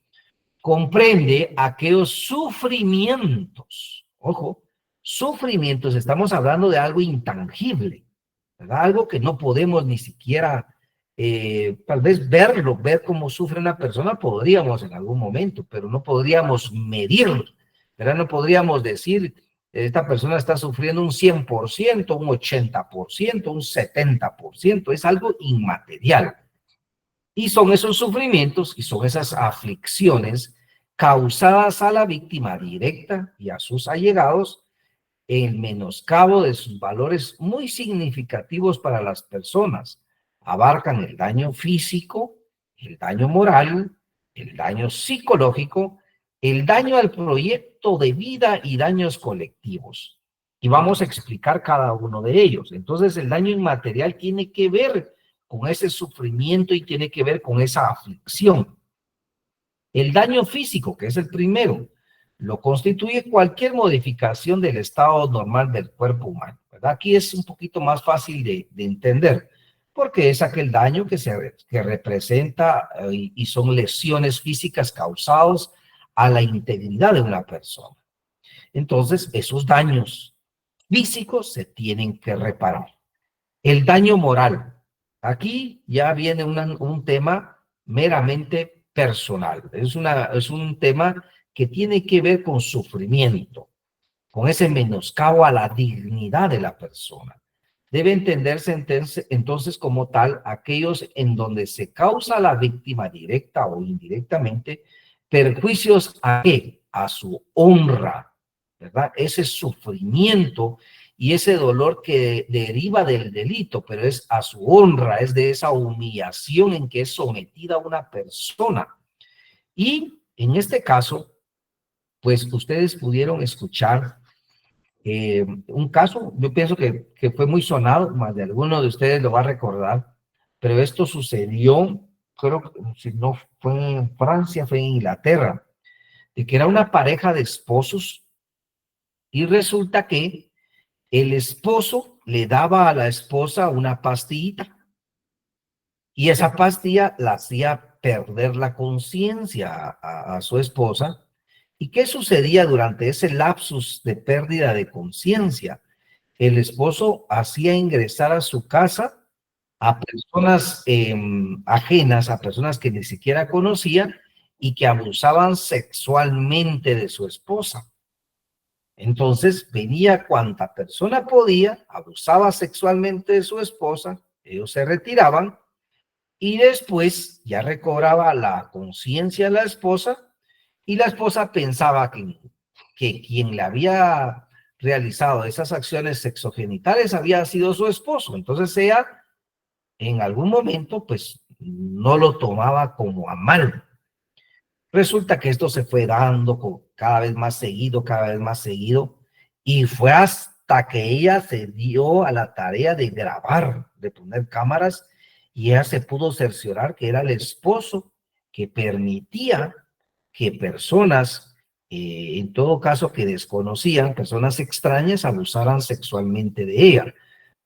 comprende aquellos sufrimientos, ojo, sufrimientos, estamos hablando de algo intangible, ¿verdad? Algo que no podemos ni siquiera, tal vez verlo, ver cómo sufre una persona, podríamos en algún momento, pero no podríamos medir, ¿verdad? No podríamos decir, esta persona está sufriendo un 100%, un 80%, un 70%, es algo inmaterial. Y son esos sufrimientos y son esas aflicciones causadas a la víctima directa y a sus allegados en menoscabo de sus valores muy significativos para las personas. Abarcan el daño físico, el daño moral, el daño psicológico, el daño al proyecto de vida y daños colectivos. Y vamos a explicar cada uno de ellos. Entonces, el daño inmaterial tiene que ver con ese sufrimiento y tiene que ver con esa aflicción. El daño físico, que es el primero, lo constituye cualquier modificación del estado normal del cuerpo humano, ¿verdad? Aquí es un poquito más fácil de entender, porque es aquel daño que representa y son lesiones físicas causadas a la integridad de una persona. Entonces, esos daños físicos se tienen que reparar. El daño moral. Aquí ya viene un tema meramente personal. Es un tema que tiene que ver con sufrimiento, con ese menoscabo a la dignidad de la persona. Debe entenderse entonces como tal aquellos en donde se causa a la víctima directa o indirectamente perjuicios a qué? A su honra, ¿verdad? Ese sufrimiento y ese dolor que deriva del delito, pero es a su honra, es de esa humillación en que es sometida una persona. Y en este caso, pues ustedes pudieron escuchar un caso, yo pienso que fue muy sonado, más de alguno de ustedes lo va a recordar, pero esto sucedió, creo que si no fue en Francia, fue en Inglaterra, de que era una pareja de esposos y resulta que el esposo le daba a la esposa una pastillita y esa pastilla la hacía perder la conciencia a su esposa. ¿Y qué sucedía durante ese lapsus de pérdida de conciencia? El esposo hacía ingresar a su casa a personas ajenas, a personas que ni siquiera conocía y que abusaban sexualmente de su esposa. Entonces venía cuanta persona podía, abusaba sexualmente de su esposa, ellos se retiraban y después ya recobraba la conciencia de la esposa y la esposa pensaba que quien le había realizado esas acciones sexogenitales había sido su esposo. Entonces ella en algún momento pues no lo tomaba como a mal. Resulta que esto se fue dando cada vez más seguido, y fue hasta que ella se dio a la tarea de grabar, de poner cámaras, y ella se pudo cerciorar que era el esposo que permitía que personas, en todo caso que desconocían, personas extrañas, abusaran sexualmente de ella.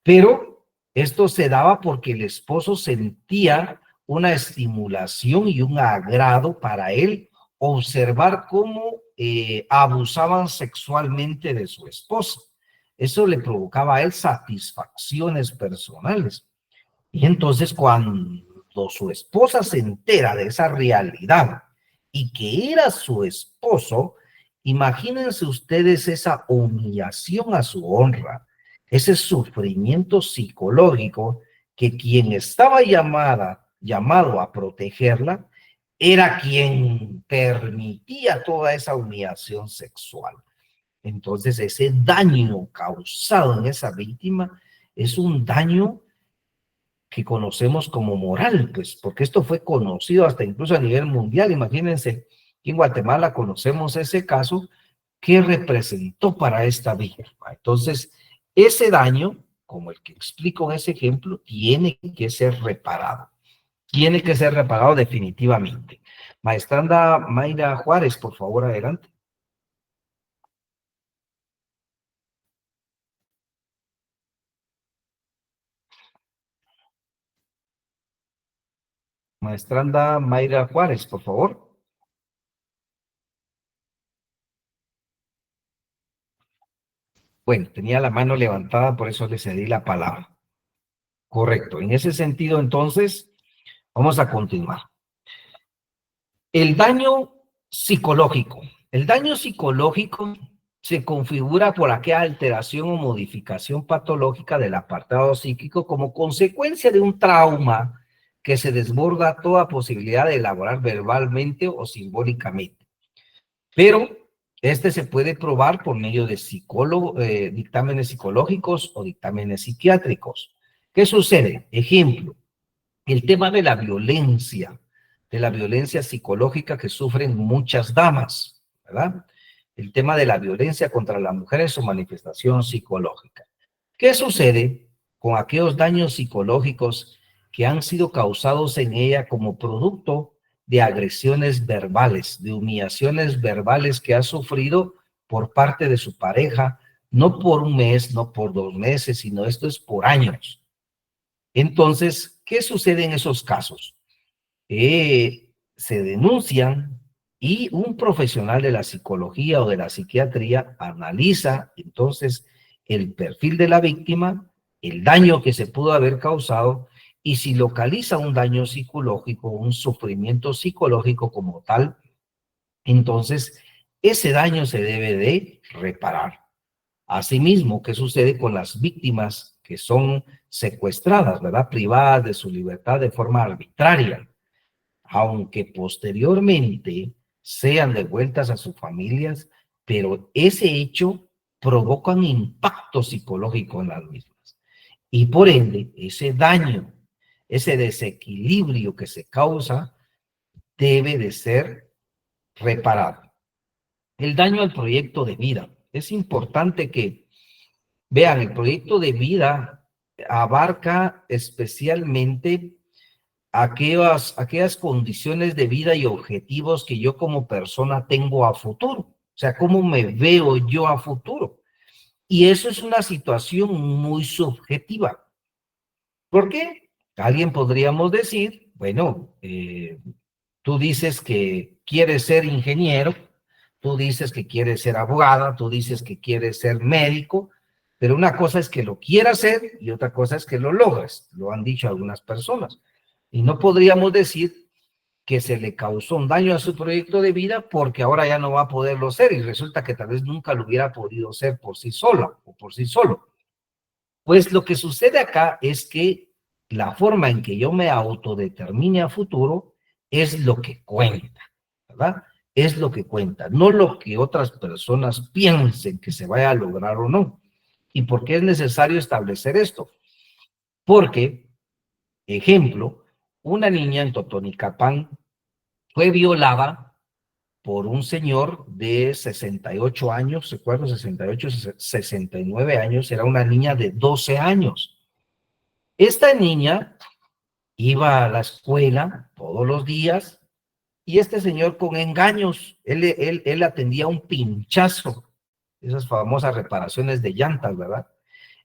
Pero esto se daba porque el esposo sentía una estimulación y un agrado para él observar cómo abusaban sexualmente de su esposa. Eso le provocaba a él satisfacciones personales. Y entonces cuando su esposa se entera de esa realidad y que era su esposo, imagínense ustedes esa humillación a su honra, ese sufrimiento psicológico que quien estaba llamado a protegerla era quien permitía toda esa humillación sexual. Entonces ese daño causado en esa víctima es un daño que conocemos como moral, pues, porque esto fue conocido hasta incluso a nivel mundial. Imagínense, en Guatemala conocemos ese caso que representó para esta víctima. Entonces, ese daño, como el que explico en ese ejemplo, tiene que ser reparado. Tiene que ser reparado definitivamente. Maestranda Mayra Juárez, por favor, adelante. Maestranda Mayra Juárez, por favor. Bueno, tenía la mano levantada, por eso le cedí la palabra. Correcto. En ese sentido, entonces, vamos a continuar. El daño psicológico. El daño psicológico se configura por aquella alteración o modificación patológica del apartado psíquico como consecuencia de un trauma que se desborda toda posibilidad de elaborar verbalmente o simbólicamente. Pero este se puede probar por medio de dictámenes psicológicos o dictámenes psiquiátricos. ¿Qué sucede? Ejemplo, el tema de la violencia psicológica que sufren muchas damas, ¿verdad? El tema de la violencia contra la mujer en su manifestación psicológica. ¿Qué sucede con aquellos daños psicológicos que han sido causados en ella como producto de agresiones verbales, de humillaciones verbales que ha sufrido por parte de su pareja, no por un mes, no por 2 meses, sino esto es por años. Entonces, ¿qué sucede en esos casos? Se denuncian y un profesional de la psicología o de la psiquiatría analiza entonces el perfil de la víctima, el daño que se pudo haber causado, y si localiza un daño psicológico, un sufrimiento psicológico como tal, entonces ese daño se debe de reparar. Asimismo, ¿qué sucede con las víctimas que son secuestradas, ¿verdad? Privadas de su libertad de forma arbitraria, aunque posteriormente sean devueltas a sus familias, pero ese hecho provoca un impacto psicológico en las mismas. Y por ende, ese daño, ese desequilibrio que se causa, debe de ser reparado. El daño al proyecto de vida. Es importante que vean, el proyecto de vida abarca especialmente aquellas condiciones de vida y objetivos que yo como persona tengo a futuro. O sea, cómo me veo yo a futuro. Y eso es una situación muy subjetiva. ¿Por qué? Alguien podríamos decir, bueno, tú dices que quieres ser ingeniero, tú dices que quieres ser abogada, tú dices que quieres ser médico, pero una cosa es que lo quieras hacer y otra cosa es que lo logres. Lo han dicho algunas personas. Y no podríamos decir que se le causó un daño a su proyecto de vida porque ahora ya no va a poderlo ser y resulta que tal vez nunca lo hubiera podido ser por sí sola o por sí solo. Pues lo que sucede acá es que la forma en que yo me autodetermine a futuro es lo que cuenta, ¿verdad? Es lo que cuenta, no lo que otras personas piensen que se vaya a lograr o no. ¿Y por qué es necesario establecer esto? Porque, ejemplo, una niña en Totonicapán fue violada por un señor de 68 años, recuerdo 68, 69 años, era una niña de 12 años. Esta niña iba a la escuela todos los días y este señor con engaños, él atendía un pinchazo, esas famosas reparaciones de llantas, ¿verdad?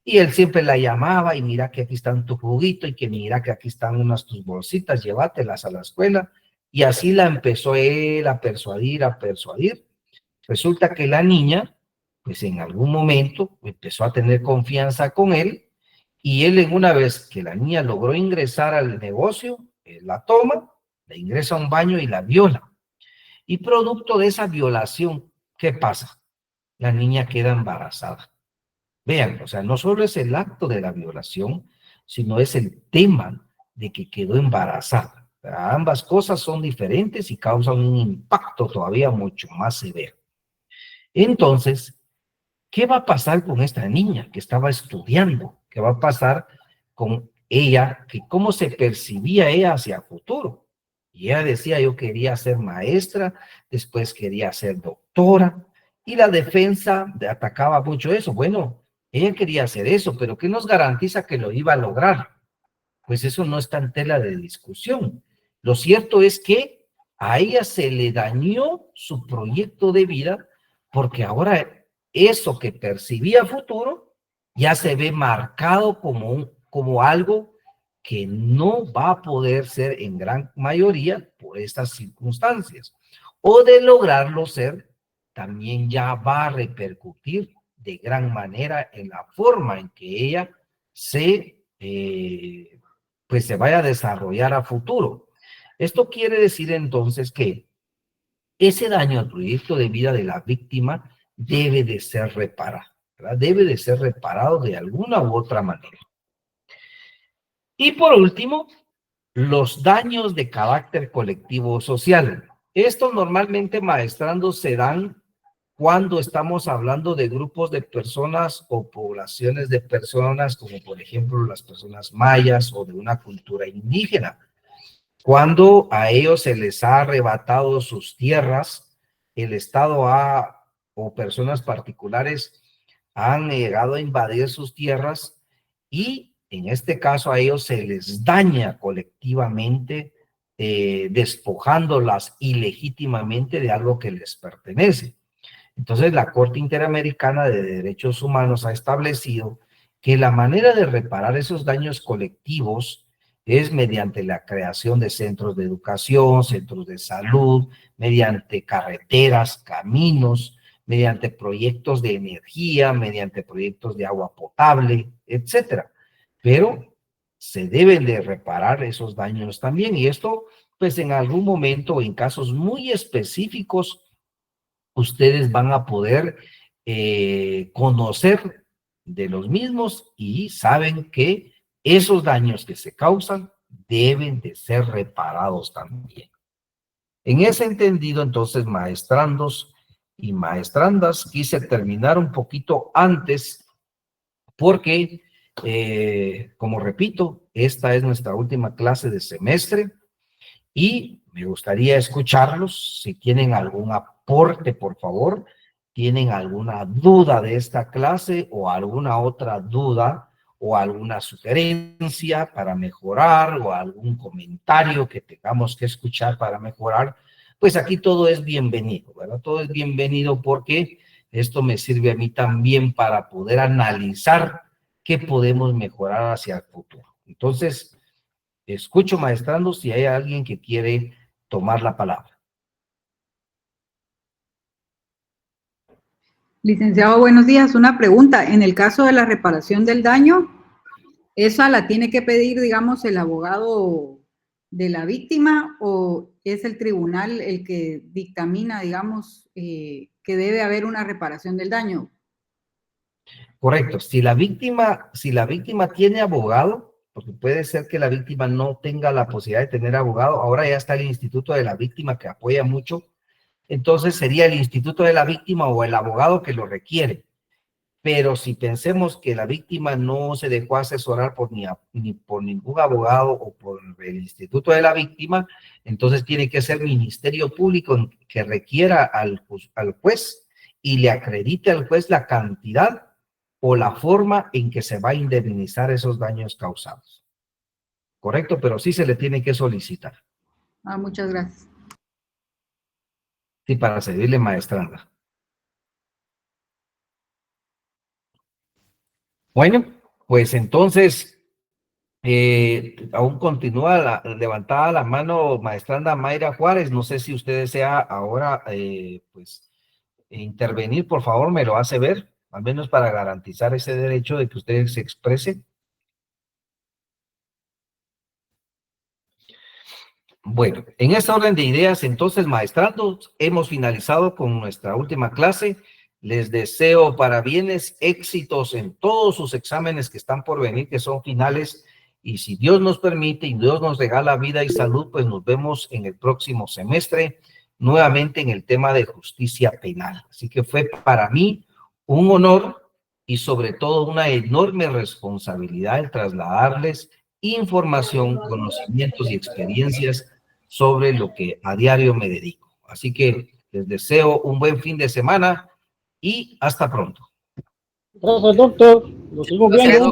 Y él siempre la llamaba y mira que aquí están tu juguito y que mira que aquí están unas tus bolsitas, llévatelas a la escuela. Y así la empezó él a persuadir, a persuadir. Resulta que la niña, pues en algún momento empezó a tener confianza con él y él en una vez que la niña logró ingresar al negocio, él la toma, la ingresa a un baño y la viola. Y producto de esa violación, ¿qué pasa? La niña queda embarazada. Vean, o sea, no solo es el acto de la violación, sino es el tema de que quedó embarazada. Ambas cosas son diferentes y causan un impacto todavía mucho más severo. Entonces, ¿qué va a pasar con esta niña que estaba estudiando? ¿Qué va a pasar con ella? ¿Cómo se percibía ella hacia el futuro? Y ella decía, yo quería ser maestra, después quería ser doctora, y la defensa atacaba mucho eso. Bueno, ella quería hacer eso, pero ¿qué nos garantiza que lo iba a lograr? Pues eso no está en tela de discusión. Lo cierto es que a ella se le dañó su proyecto de vida porque ahora eso que percibía a futuro ya se ve marcado como algo que no va a poder ser en gran mayoría por estas circunstancias. O de lograrlo ser, también ya va a repercutir de gran manera en la forma en que ella pues se vaya a desarrollar a futuro. Esto quiere decir entonces que ese daño al proyecto de vida de la víctima debe de ser reparado, ¿verdad? Debe de ser reparado de alguna u otra manera. Y por último, los daños de carácter colectivo o social. Estos normalmente, maestrando, se dan cuando estamos hablando de grupos de personas o poblaciones de personas, como por ejemplo las personas mayas o de una cultura indígena. Cuando a ellos se les ha arrebatado sus tierras, el Estado o personas particulares han llegado a invadir sus tierras y en este caso a ellos se les daña colectivamente, despojándolas ilegítimamente de algo que les pertenece. Entonces, la Corte Interamericana de Derechos Humanos ha establecido que la manera de reparar esos daños colectivos es mediante la creación de centros de educación, centros de salud, mediante carreteras, caminos, mediante proyectos de energía, mediante proyectos de agua potable, etcétera. Pero se deben de reparar esos daños también, y esto, pues en algún momento, en casos muy específicos, ustedes van a poder conocer de los mismos y saben que esos daños que se causan deben de ser reparados también. En ese entendido, entonces, maestrandos y maestrandas, quise terminar un poquito antes porque, como repito, esta es nuestra última clase de semestre y me gustaría escucharlos. Si tienen algún aporte, por favor, tienen alguna duda de esta clase o alguna otra duda o alguna sugerencia para mejorar o algún comentario que tengamos que escuchar para mejorar, pues aquí todo es bienvenido, ¿verdad? Todo es bienvenido porque esto me sirve a mí también para poder analizar qué podemos mejorar hacia el futuro. Entonces, escucho, maestrando, si hay alguien que quiere tomar la palabra. Licenciado, buenos días. Una pregunta. En el caso de la reparación del daño, ¿esa la tiene que pedir, digamos, el abogado de la víctima o es el tribunal el que dictamina, digamos, que debe haber una reparación del daño? Correcto. Si la víctima tiene abogado, porque puede ser que la víctima no tenga la posibilidad de tener abogado, ahora ya está el Instituto de la Víctima que apoya mucho, entonces sería el Instituto de la Víctima o el abogado que lo requiere. Pero si pensemos que la víctima no se dejó asesorar ni por ningún abogado o por el Instituto de la Víctima, entonces tiene que ser Ministerio Público que requiera al juez y le acredite al juez la cantidad o la forma en que se va a indemnizar esos daños causados. Correcto, pero sí se le tiene que solicitar. Muchas gracias. Sí, para servirle, maestranda. Bueno, pues entonces, aún continúa levantada la mano maestranda Mayra Juárez. No sé si usted desea ahora, pues, intervenir, por favor, me lo hace ver, al menos para garantizar ese derecho de que usted se exprese. Bueno, en esta orden de ideas, entonces, maestrandos, hemos finalizado con nuestra última clase. Les deseo parabienes, éxitos en todos sus exámenes que están por venir, que son finales, y si Dios nos permite y Dios nos regala vida y salud, pues nos vemos en el próximo semestre, nuevamente en el tema de justicia penal. Así que fue para mí un honor y sobre todo una enorme responsabilidad el trasladarles información, conocimientos y experiencias sobre lo que a diario me dedico. Así que les deseo un buen fin de semana y hasta pronto. Gracias, doctor. Nos seguimos viendo.